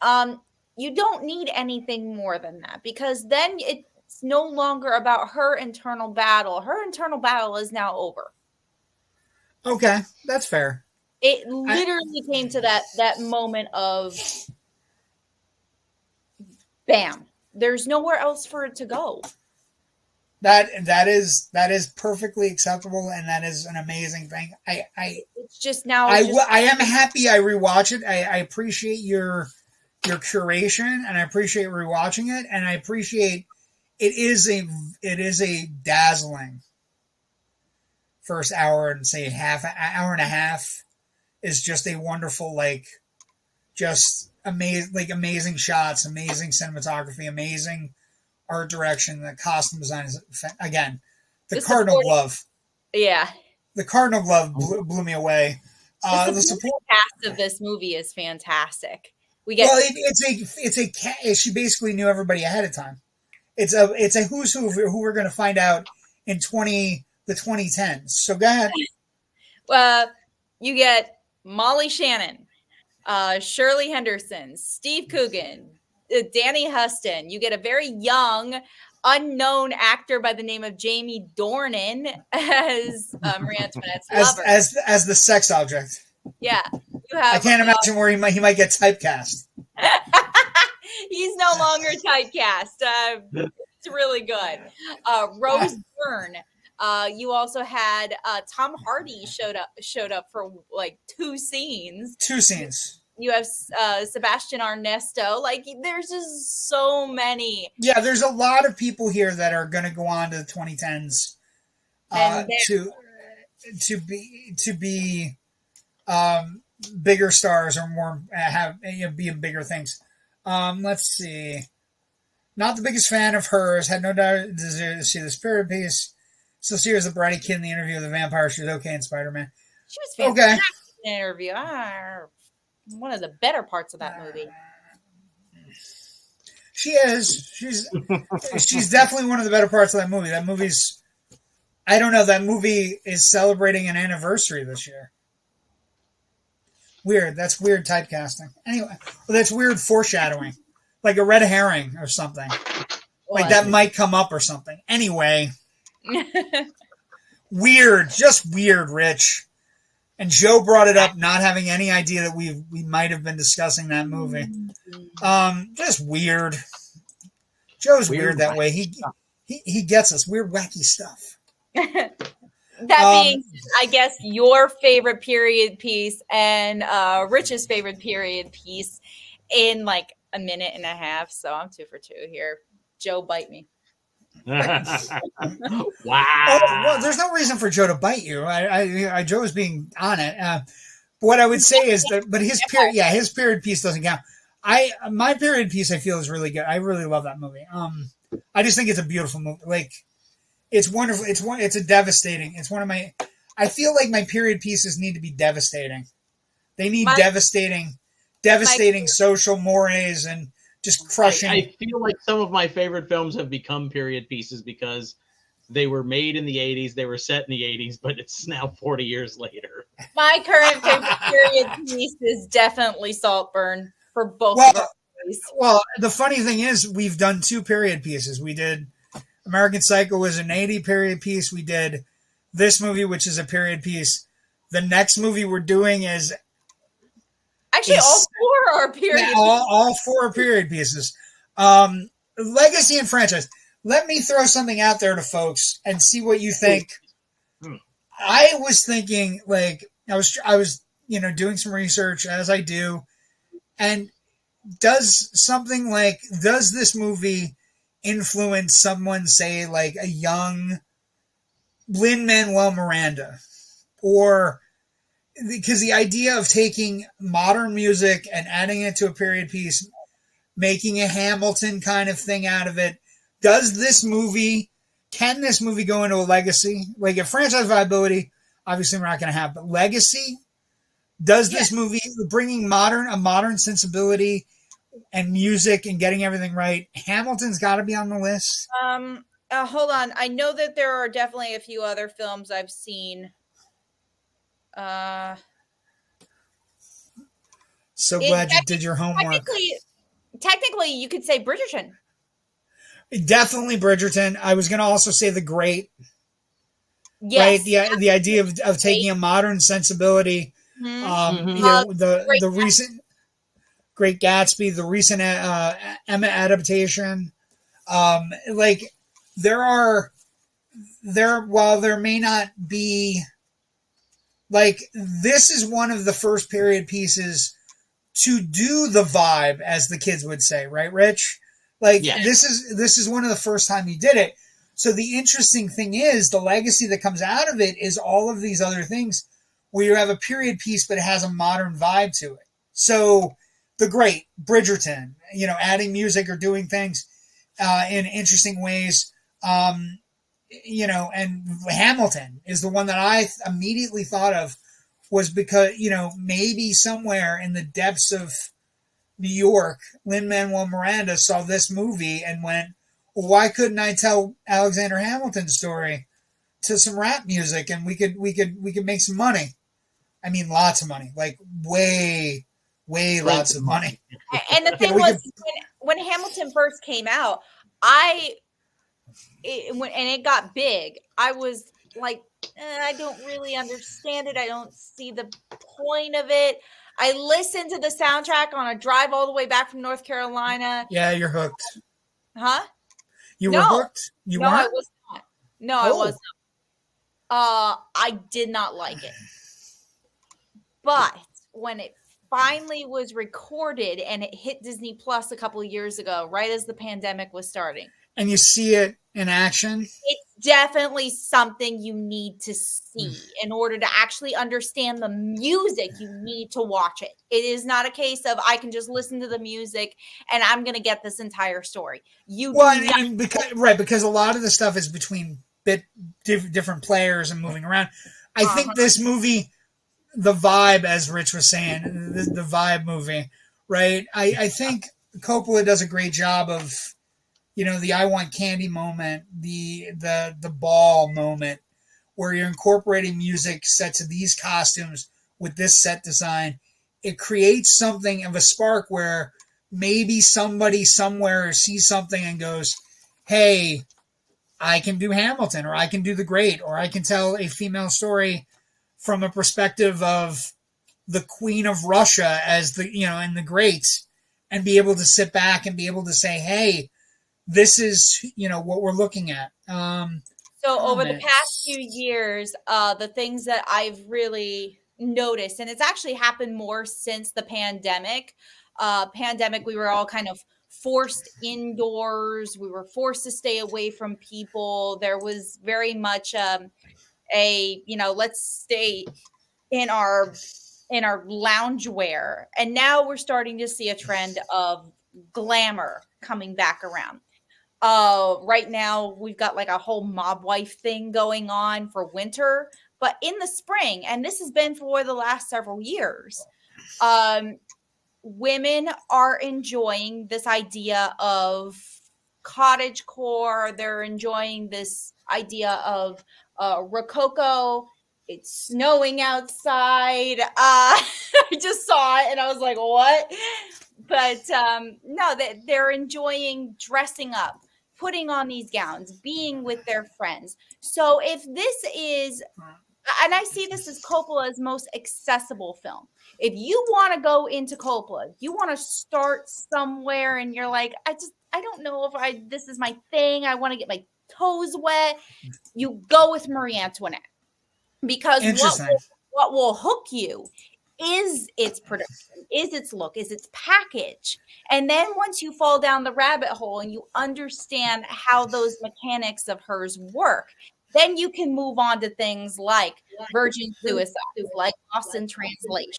You don't need anything more than that, because then it's no longer about her internal battle. Her internal battle is now over. Okay, that's fair. It literally came to that moment of bam. There's nowhere else for it to go. That is perfectly acceptable, and that is an amazing thing. It's just now. I am happy I rewatch it. I appreciate your your curation, and I appreciate rewatching it, and I appreciate it is a dazzling first hour, and say hour and a half is just a wonderful, like, just amazing shots, amazing cinematography, amazing art direction. The costume design is, again, the Cardinal Glove. Yeah. The Cardinal Glove blew me away. The support cast of this movie is fantastic. We get she basically knew everybody ahead of time. It's a who's who we're going to find out in the 2010s. So go ahead. You get Molly Shannon, Shirley Henderson, Steve Coogan, Danny Huston. You get a very young, unknown actor by the name of Jamie Dornan as Marie Antoinette's lover. As the sex object. Yeah. I can't imagine where he might get typecast. He's no longer typecast. It's really good. Rose Byrne. You also had Tom Hardy showed up for like 2 scenes. 2 scenes. You have Sebastian Arnesto. Like, there's just so many. Yeah, there's a lot of people here that are going to go on to the 2010s to be bigger stars or more be in bigger things. Let's see. Not the biggest fan of hers. Had no doubt to see this period piece. So here's the bratty kid in the interview with the vampire. She was okay in Spider-Man. She was fantastic in the interview. One of the better parts of that movie. She is. She's definitely one of the better parts of that movie. That movie's, I don't know, that movie is celebrating an anniversary this year. Weird. That's weird typecasting. Anyway, that's weird foreshadowing. Like a red herring or something. Like that might come up or something. Anyway. Weird. Just weird, Rich. And Joe brought it up, not having any idea that we might have been discussing that movie. Just weird. Joe's weird that way. He gets us. Weird, wacky stuff. That being, I guess, your favorite period piece and Rich's favorite period piece in like a minute and a half. So I'm 2 for 2 here. Joe, bite me. Wow. Well, there's no reason for Joe to bite you. Joe is being on it. What I would say is that, but his period piece doesn't count. My period piece I feel is really good. I really love that movie. I just think it's a beautiful movie. Like, it's wonderful. It's a devastating. It's one of my. I feel like my period pieces need to be devastating. They need devastating social mores and just crushing. I feel like some of my favorite films have become period pieces because they were made in the 80s, they were set in the 80s, but it's now 40 years later. My current favorite period piece is definitely Saltburn for both of our movies. Well, the funny thing is we've done 2 period pieces. We did American Psycho was an 80 period piece. We did this movie, which is a period piece. The next movie we're doing is actually all 4 are period pieces. All 4 are period pieces. Legacy and franchise. Let me throw something out there to folks and see what you think. I was thinking, like, I was doing some research as I do, and does this movie influence someone, say, like a young Lin-Manuel Miranda, or because the idea of taking modern music and adding it to a period piece, making a Hamilton kind of thing out of it, can this movie go into a legacy? Like a franchise viability, obviously we're not going to have, but legacy, does this movie bringing a modern sensibility and music and getting everything right? Hamilton's got to be on the list. Hold on. I know that there are definitely a few other films I've seen. So glad you did your homework. Technically, you could say Bridgerton. Definitely Bridgerton. I was going to also say The Great. Yes. Right? The idea of taking a modern sensibility. The recent Great Gatsby, the recent Emma adaptation. While there may not be, like, this is one of the first period pieces to do the vibe, as the kids would say, right, Rich? Like, this is one of the first time he did it. So the interesting thing is the legacy that comes out of it is all of these other things where you have a period piece, but it has a modern vibe to it. So The Great, Bridgerton, adding music or doing things in interesting ways. And Hamilton is the one that I immediately thought of, was because, maybe somewhere in the depths of New York, Lin-Manuel Miranda saw this movie and went, well, why couldn't I tell Alexander Hamilton's story to some rap music and we could make some money? I mean, lots of money, like way lots of money. And the thing was, when Hamilton first came out, it got big, I was like, I don't really understand it. I don't see the point of it. I listened to the soundtrack on a drive all the way back from North Carolina. Yeah, you're hooked. Huh? You were hooked? You weren't? I was not. No, I was not. I did not like it. But when it finally was recorded and it hit Disney Plus a couple of years ago, right as the pandemic was starting. And you see it in action? It's definitely something you need to see in order to actually understand the music. You need to watch it. It is not a case of I can just listen to the music and I'm going to get this entire story. Because a lot of the stuff is between different players and moving around. I think this movie, the vibe, as Rich was saying, the vibe movie, right? I think Coppola does a great job of, the I want candy moment, the ball moment, where you're incorporating music set to these costumes with this set design. It creates something of a spark where maybe somebody somewhere sees something and goes, hey, I can do Hamilton, or I can do The Great, or I can tell a female story from a perspective of the Queen of Russia as in The Great, and be able to sit back and be able to say, hey, this is, what we're looking at. So over the past few years, the things that I've really noticed, and it's actually happened more since the pandemic. We were all kind of forced indoors. We were forced to stay away from people. There was very much let's stay in our loungewear. And now we're starting to see a trend of glamour coming back around. Right now we've got like a whole mob wife thing going on for winter, but in the spring, and this has been for the last several years, women are enjoying this idea of cottagecore. They're enjoying this idea of Rococo. It's snowing outside. I just saw it and I was like, what? But no, they're enjoying dressing up, putting on these gowns, being with their friends. So if this is, and I see this as Coppola's most accessible film. If you want to go into Coppola, you want to start somewhere and you're like, I don't know if this is my thing. I want to get my toes wet. You go with Marie Antoinette, because what will hook you is its production, is its look, is its package. And then once you fall down the rabbit hole and you understand how those mechanics of hers work, then you can move on to things like Virgin Suicide, like Lost in Translation.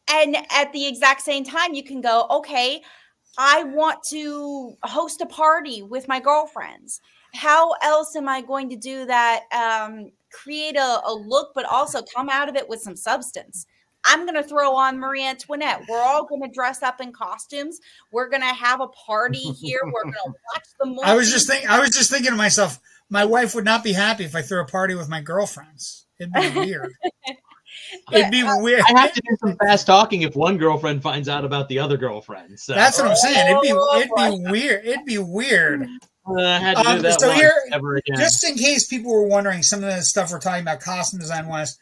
And at the exact same time, you can go, okay, I want to host a party with my girlfriends. How else am I going to do that? Create a look, but also come out of it with some substance. I'm going to throw on Marie Antoinette. We're all going to dress up in costumes. We're going to have a party here. We're going to watch the movie. I was just thinking to myself, my wife would not be happy if I threw a party with my girlfriends. It'd be weird. It'd be weird. I have to do some fast talking if one girlfriend finds out about the other girlfriend. So. That's what I'm saying. It'd be weird. It'd be weird. I had to do that so here, ever again. Just in case people were wondering, some of the stuff we're talking about costume design wise,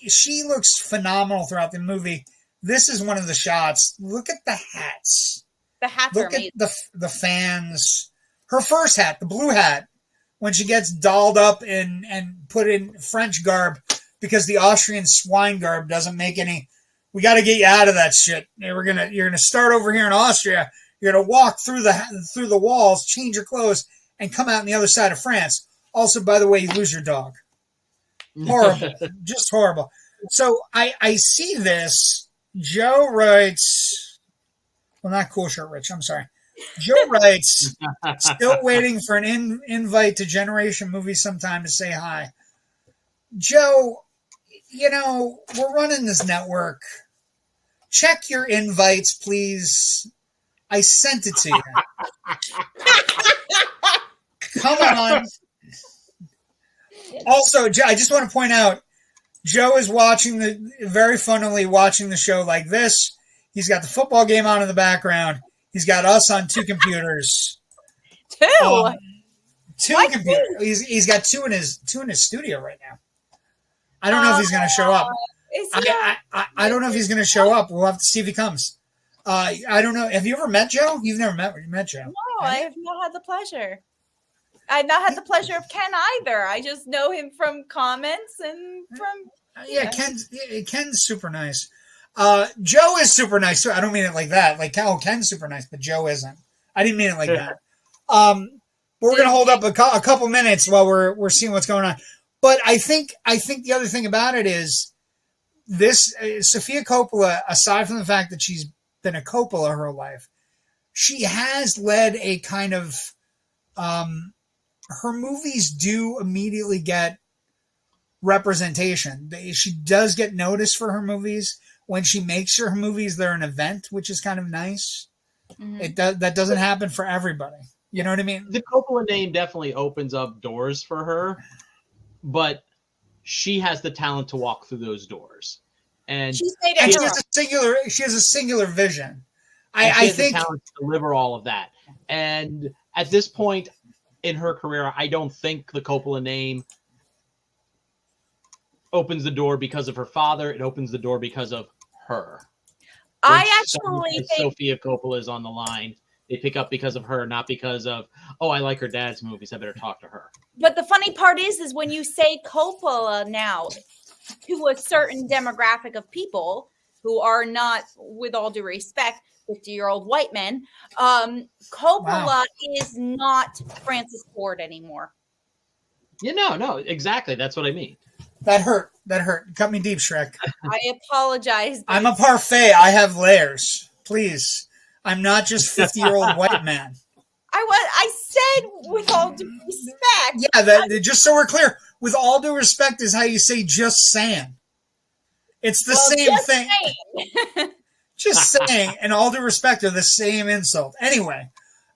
she looks phenomenal throughout the movie. This is one of the shots. Look at the hats. The hats are amazing. Look at the fans. Her first hat, the blue hat, when she gets dolled up and put in French garb, because the Austrian swine garb doesn't make any. We got to get you out of that shit. You're gonna start over here in Austria. You're gonna walk through the walls, change your clothes, and come out on the other side of France. Also, by the way, you lose your dog. Horrible, just horrible. So I see this. Joe writes, well, not Cool Shirt Rich. I'm sorry. Joe writes, still waiting for an invite to Generation Movies sometime to say hi. Joe, we're running this network. Check your invites, please. I sent it to you. Come on. Also, I just want to point out, Joe is very funnily watching the show like this. He's got the football game on in the background. He's got us on 2 computers. 2? 2 computers. He's got two in his studio right now. I don't know if he's going to show up. I don't know if he's going to show up. We'll have to see if he comes. I don't know. Have you ever met Joe? You've never met Joe. No, I have not had the pleasure. I've not had the pleasure of Ken either. I just know him from comments and from... Yeah, Ken's super nice. Joe is super nice too. I don't mean it like that. Like, Ken's super nice, but Joe isn't. I didn't mean it like that. But we're gonna hold up a couple minutes while we're seeing what's going on. But I think the other thing about it is this: Sofia Coppola, aside from the fact that she's been a Coppola her life, she has led a kind of her movies do immediately get representation. She does get noticed for her movies. When she makes her movies, they're an event, which is kind of nice. Mm-hmm. That doesn't happen for everybody. You know what I mean? The Coppola name definitely opens up doors for her, but she has the talent to walk through those doors. And she has a singular vision. I think the talent to deliver all of that. And at this point in her career, I don't think the Coppola name opens the door because of her father. It opens the door because of her. I actually think Sofia Coppola is on the line. They pick up because of her, not because of, I like her dad's movies, I better talk to her. But the funny part is when you say Coppola now to a certain demographic of people who are not, with all due respect, 50-year-old white men, Coppola is not Francis Ford anymore. No, exactly. That's what I mean. That hurt. Cut me deep, Shrek. I apologize. I'm a parfait. I have layers. Please. I'm not just 50-year-old white man. I said with all due respect. Yeah, just so we're clear, with all due respect is how you say just saying. It's the same thing. Saying. Just saying, and all due respect are the same insult. Anyway,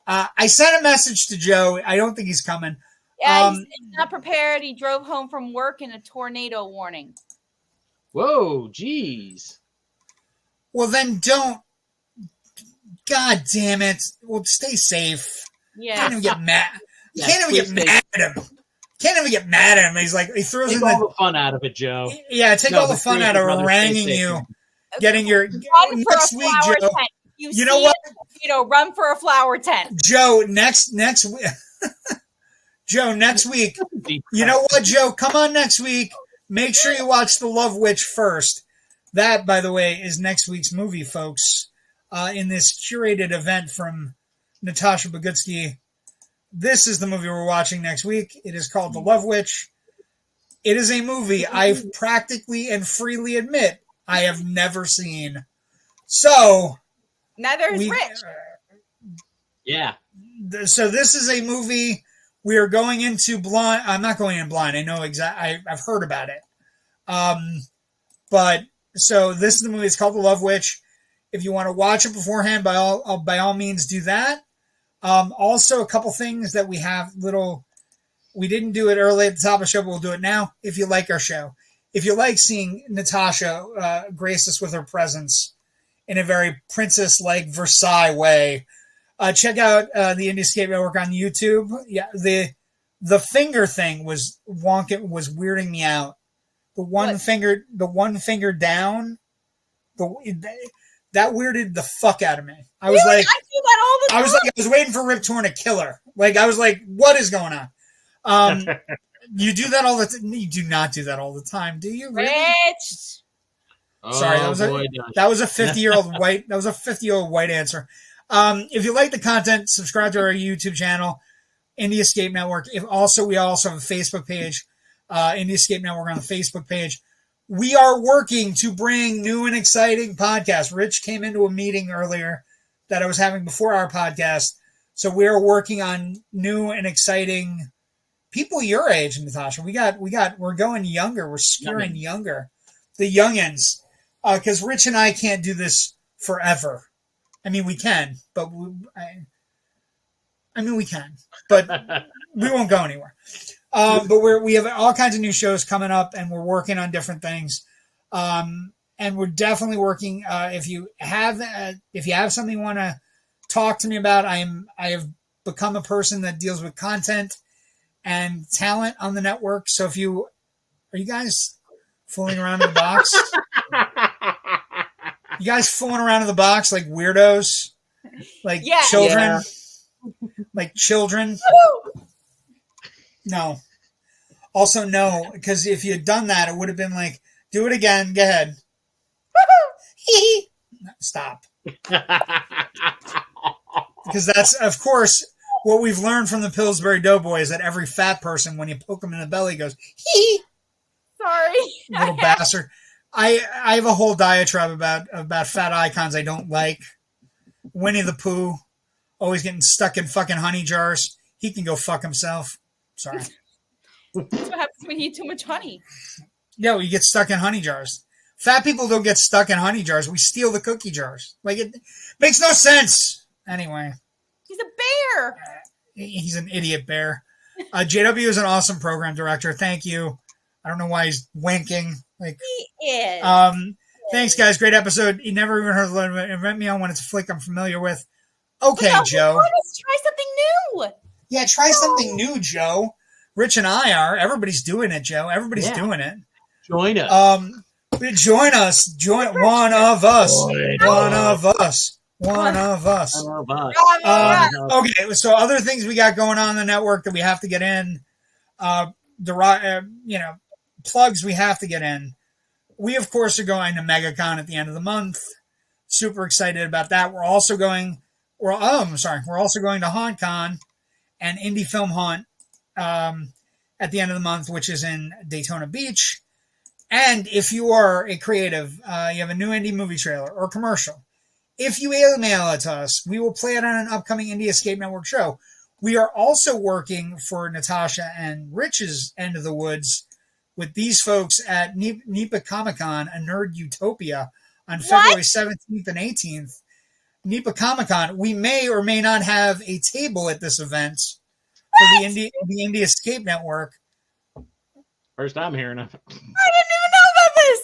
I sent a message to Joe. I don't think he's coming. Yeah, he's not prepared. He drove home from work in a tornado warning. Whoa, geez. Well, then don't. God damn it. Well, stay safe. Yeah. Can't even get mad. You can't even get mad at him. Can't even get mad at him. He's like, he throws take all the fun out of it, Joe. Yeah, take all the fun out of haranguing you. Getting your next week, Joe. You know what? Run for a flower tent. Joe, next week. Joe, next week. You know what, Joe? Come on next week. Make sure you watch The Love Witch first. That, by the way, is next week's movie, folks. In this curated event from Natasha Bogutzki. This is the movie we're watching next week. It is called The Love Witch. It is a movie I practically and freely admit I have never seen. So, neither is Rich. Yeah. So this is a movie we are going into blind. I'm not going in blind. I know exactly. I've heard about it. But so this is the movie. It's called The Love Witch. If you want to watch it beforehand, by all means, do that. Also, a couple things that we have we didn't do it early at the top of the show, but we'll do it now. If you like our show, if you like seeing Natasha grace us with her presence in a very princess-like Versailles way, check out the Indiescape Network on YouTube. Yeah, the finger thing was weirding me out. The one finger down. That weirded the fuck out of me. I was like, I do that all the time. I was waiting for Rip Torn to kill her. Like, I was like, what is going on? You do that all the time. You do not do that all the time, do you? Really? Rich. Sorry, that was a 50-year-old white. That was a 50-year-old white answer. If you like the content, subscribe to our YouTube channel, Indie Escape Network. We also have a Facebook page, Indie Escape Network on the Facebook page. We are working to bring new and exciting podcasts. Rich came into a meeting earlier that I was having before our podcast, so we are working on new and exciting people your age, Natasha. We're going younger. We're skewing younger, the youngins, because Rich and I can't do this forever. I mean, we can, but we won't go anywhere. But we have all kinds of new shows coming up, and we're working on different things. And we're definitely working. If you have something you want to talk to me about, I have become a person that deals with content and talent on the network. So are you guys fooling around in the box? You guys fooling around in the box like weirdos, like children, like children. No. Also, no, because if you had done that, it would have been like, do it again. Go ahead. Stop. Because that's, of course, what we've learned from the Pillsbury Doughboy is that every fat person, when you poke them in the belly, goes, hee. Sorry. Little bastard. I have a whole diatribe about fat icons I don't like. Winnie the Pooh, always getting stuck in fucking honey jars. He can go fuck himself. Sorry. That's what happens when you eat too much honey. Yeah, you get stuck in honey jars. Fat people don't get stuck in honey jars. We steal the cookie jars. Like, it makes no sense. Anyway. He's a bear. He's an idiot bear. JW is an awesome program director. Thank you. I don't know why he's winking. Like, he is. Thanks, guys. Great episode. You never even heard of it. Invent me on when it's a flick I'm familiar with. Okay, Joe. Let's try something new. Yeah, try something new, Joe. Rich and I are. Everybody's doing it, Joe. Everybody's doing it. Join us. Join us. Join one of us. One of us. One of us. Okay, so other things we got going on the network that we have to get in. Plugs we have to get in. We, of course, are going to MegaCon at the end of the month. Super excited about that. We're also going to HauntCon and Indie Film Haunt at the end of the month, which is in Daytona Beach. And if you are a creative, you have a new indie movie trailer or commercial, if you email it to us, we will play it on an upcoming Indie Escape Network show. We are also working for Natasha and Rich's end of the woods with these folks at NEPA Comic-Con, a nerd utopia, on February 17th and 18th. NEPA Comic-Con, we may or may not have a table at this event for the Indie Escape Network. First time hearing of it. I didn't even know about this.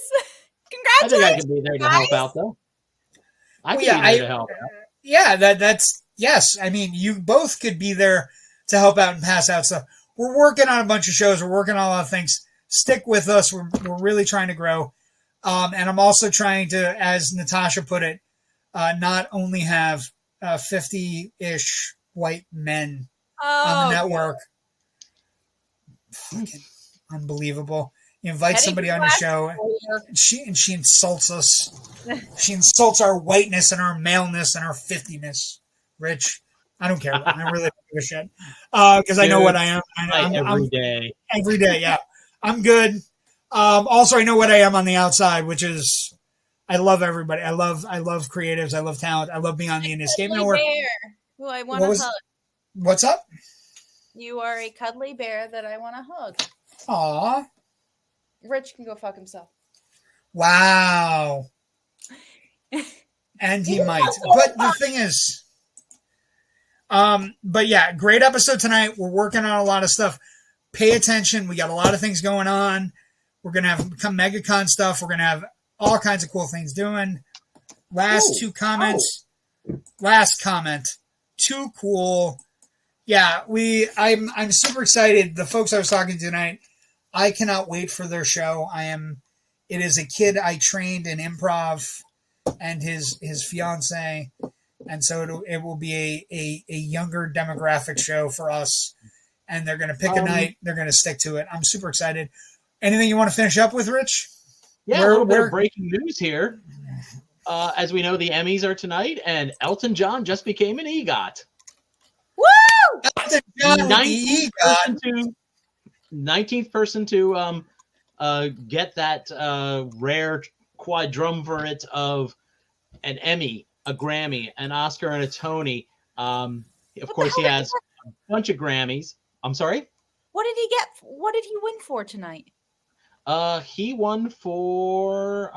Congratulations. I think I can be there to help out, though. I can be there to help out. Yeah, that's yes. I mean, you both could be there to help out and pass out stuff. We're working on a bunch of shows. We're working on a lot of things. Stick with us. We're really trying to grow. And I'm also trying to, as Natasha put it, not only have 50-ish white men on the network. Fucking unbelievable. You invite somebody on your show, and she insults us. She insults our whiteness and our maleness and our 50-ness. Rich, I don't care. I really don't give a shit. Because I know what I am. Every day. Every day, yeah. I'm good. Also, I know what I am on the outside, which is I love everybody. I love creatives. I love talent. I love being on the Indie Escape Network. Who I want to hug. What's up? You are a cuddly bear that I want to hug. Aw. Rich can go fuck himself. Wow. And he might. But the thing is, but yeah, great episode tonight. We're working on a lot of stuff. Pay attention. We got a lot of things going on. We're going to have some MegaCon stuff. We're going to have all kinds of cool things doing. Last comment. Too cool. Yeah, I'm super excited. The folks I was talking to tonight, I cannot wait for their show. It is a kid I trained in improv and his fiance. And so it will be a younger demographic show for us. and they're going to pick a night. They're going to stick to it. I'm super excited. Anything you want to finish up with, Rich? Yeah, a little bit of breaking news here. As we know, the Emmys are tonight, and Elton John just became an EGOT. Woo! Elton John, 19th person to get that rare quadrumvirate of an Emmy, a Grammy, an Oscar, and a Tony. Of course, he has a bunch of Grammys. I'm sorry? What did he get? What did he win for tonight? He won for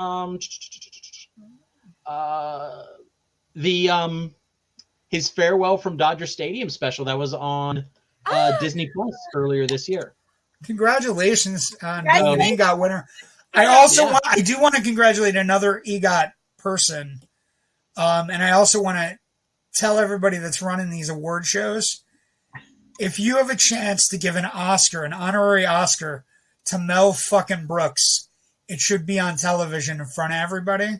his Farewell from Dodger Stadium special that was on Disney Plus earlier this year. Congratulations on being an EGOT winner. I do want to congratulate another EGOT person. And I also want to tell everybody that's running these award shows, if you have a chance to give an Oscar, an honorary Oscar to Mel fucking Brooks, it should be on television in front of everybody,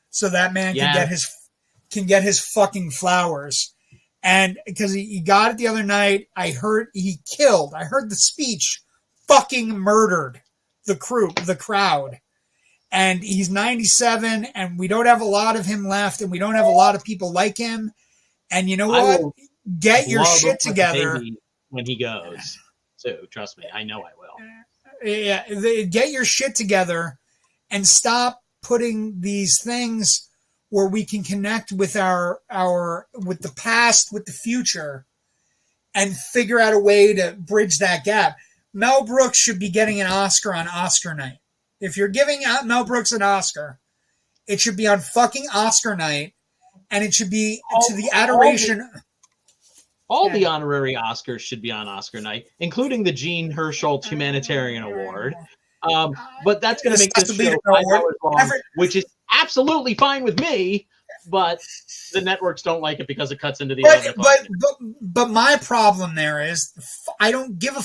so that man can get his fucking flowers. And because he got it the other night, I heard the speech fucking murdered the crowd. And he's 97, and we don't have a lot of him left, and we don't have a lot of people like him. And you know what? Get your shit together when he goes. So trust me, I know I will. Yeah, get your shit together and stop putting these things where we can connect with with the past, with the future, and figure out a way to bridge that gap. Mel Brooks should be getting an Oscar on Oscar night. If you're giving out Mel Brooks an Oscar, it should be on fucking Oscar night, and it should be to the adoration. All the honorary Oscars should be on Oscar night, including the Jean Hersholt Humanitarian Award. But that's going to make this show 5 hours long, which is absolutely fine with me. But the networks don't like it because it cuts into the 11 o'clock. But my problem there is I don't give a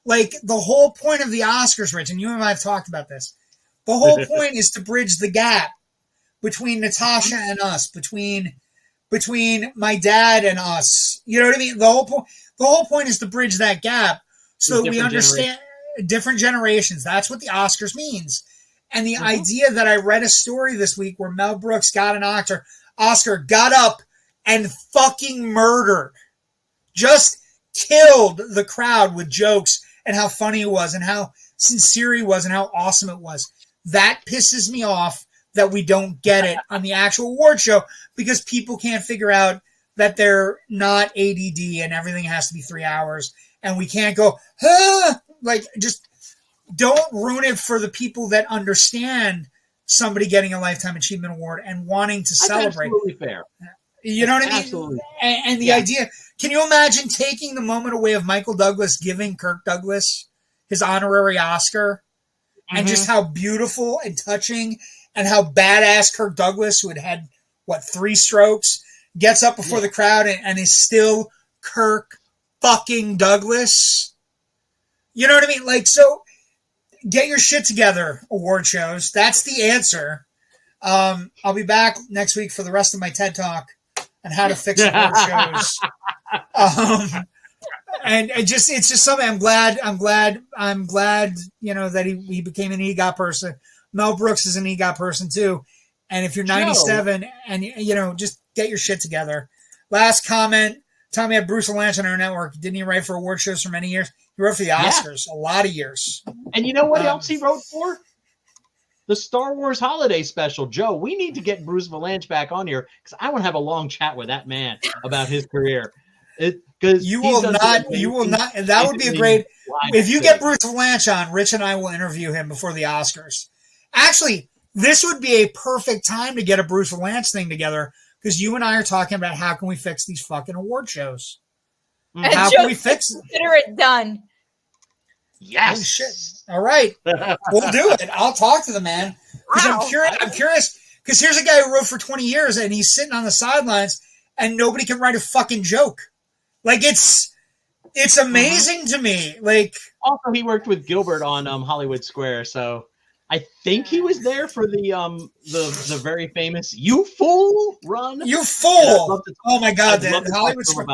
like the whole point of the Oscars, Rich, and you and I have talked about this. The whole point is to bridge the gap between Natasha and us, between my dad and us. You know what I mean? The whole point is to bridge that gap so that we understand different generations. That's what the Oscars means. And the idea that I read a story this week where Mel Brooks got an Oscar, got up and fucking murdered, just killed the crowd with jokes and how funny it was and how sincere he was and how awesome it was. That pisses me off that we don't get it on the actual award show because people can't figure out that they're not ADD and everything has to be 3 hours and we can't go, just don't ruin it for the people that understand somebody getting a Lifetime Achievement Award and wanting to celebrate. Absolutely fair. You know what I mean? Absolutely. And the idea, can you imagine taking the moment away of Michael Douglas giving Kirk Douglas his honorary Oscar and just how beautiful and touching and how badass Kirk Douglas, who had 3 strokes, gets up before the crowd and is still Kirk fucking Douglas. You know what I mean? Like, so get your shit together, award shows. That's the answer. I'll be back next week for the rest of my TED Talk on how to fix award shows. And it's just something I'm glad, you know, that he became an EGOT person. Mel Brooks is an EGOT person too. And if you're 97 and, you know, just get your shit together. Last comment. Tommy had Bruce Valanche on our network. Didn't he write for award shows for many years? He wrote for the Oscars a lot of years. And you know what else he wrote for? The Star Wars Holiday Special. Joe, we need to get Bruce Valanche back on here because I want to have a long chat with that man about his career. Because you will not. And that would be a great. If you get Bruce Valanche on, Rich and I will interview him before the Oscars. Actually, this would be a perfect time to get a Bruce Valanche thing together because you and I are talking about how can we fix these fucking award shows. And how can we fix it? Consider it done. Yes. Oh, shit. All right. We'll do it. I'll talk to the man. Wow. I'm curious because here's a guy who wrote for 20 years and he's sitting on the sidelines and nobody can write a fucking joke. Like it's amazing to me. Like also he worked with Gilbert on Hollywood Square, so I think he was there for the very famous "You Fool" run. You fool! Oh my God, the Hollywood Square.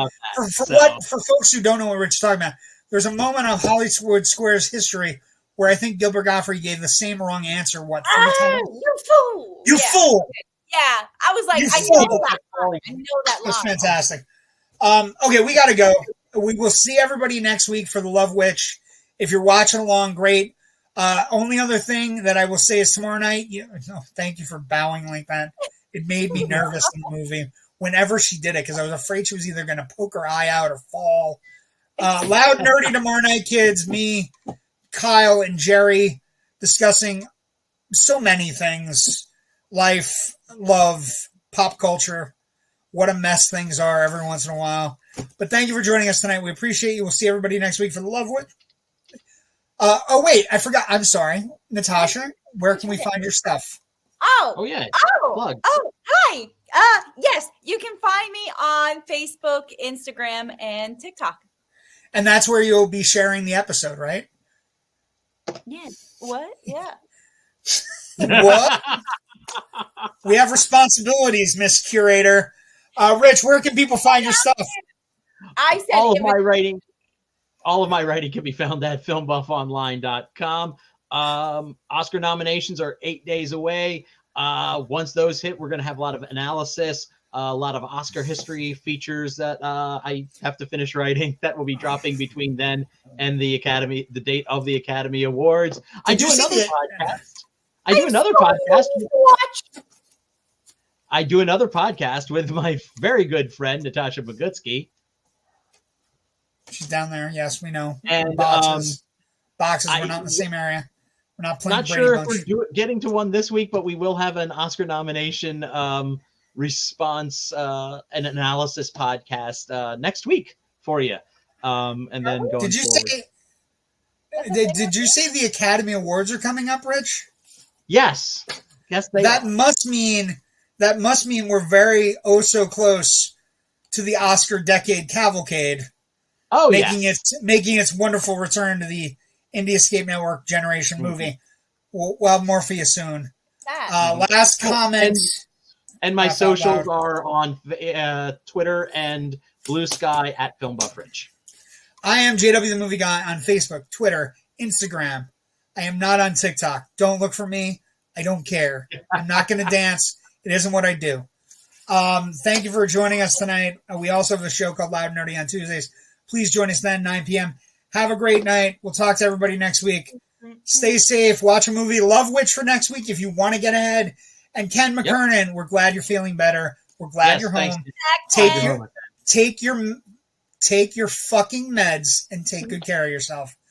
For folks who don't know what Rich is talking about, there's a moment of Hollywood Squares history where I think Gilbert Gottfried gave the same wrong answer. What? 3 times? You fool! You fool! Yeah, I was like, I know that line. I know that line. That's fantastic. Okay, we got to go. We will see everybody next week for The Love Witch. If you're watching along, great. Only other thing that I will say is tomorrow night. Thank you for bowing like that. It made me nervous in the movie whenever she did it because I was afraid she was either going to poke her eye out or fall. Loud Nerdy tomorrow night, kids. Me, Kyle, and Jerry discussing so many things. Life, love, pop culture. What a mess things are every once in a while. But thank you for joining us tonight. We appreciate you. We'll see everybody next week for The Love Witch. Wait, I forgot. I'm sorry. Natasha, where can we find your stuff? Oh yeah. Oh, hi. Yes, you can find me on Facebook, Instagram, and TikTok. And that's where you'll be sharing the episode, right? Yeah. What? Yeah. What? We have responsibilities, Miss Curator. Rich, where can people find your stuff? I said all of my writing can be found at filmbuffonline.com. Oscar nominations are 8 days away. Once those hit, we're going to have a lot of analysis, a lot of Oscar history features that I have to finish writing that will be dropping between then and the date of the Academy Awards. I do another podcast with my very good friend, Natasha Bogutzki. She's down there. Yes, we know. And boxes. We're not in the same area. We're not playing. Not sure if we're getting to one this week, but we will have an Oscar nomination response and analysis podcast next week for you. And then going forward. Did you say the Academy Awards are coming up, Rich? Yes. Yes, that must mean we're very so close to the Oscar decade cavalcade. Oh, making its wonderful return to the Indie Escape Network Generation movie. We'll have more for you soon. Last comment. And my socials are on Twitter and Blue Sky at FilmBuffRich. I am JW the Movie Guy on Facebook, Twitter, Instagram. I am not on TikTok. Don't look for me. I don't care. I'm not going to dance. It isn't what I do. Thank you for joining us tonight. We also have a show called Loud and Nerdy on Tuesdays. Please join us then, 9 p.m. Have a great night. We'll talk to everybody next week. Stay safe. Watch a movie. Love Witch for next week if you want to get ahead. And Ken McKernan, we're glad you're feeling better. We're glad you're home. Take your fucking meds and take good care of yourself.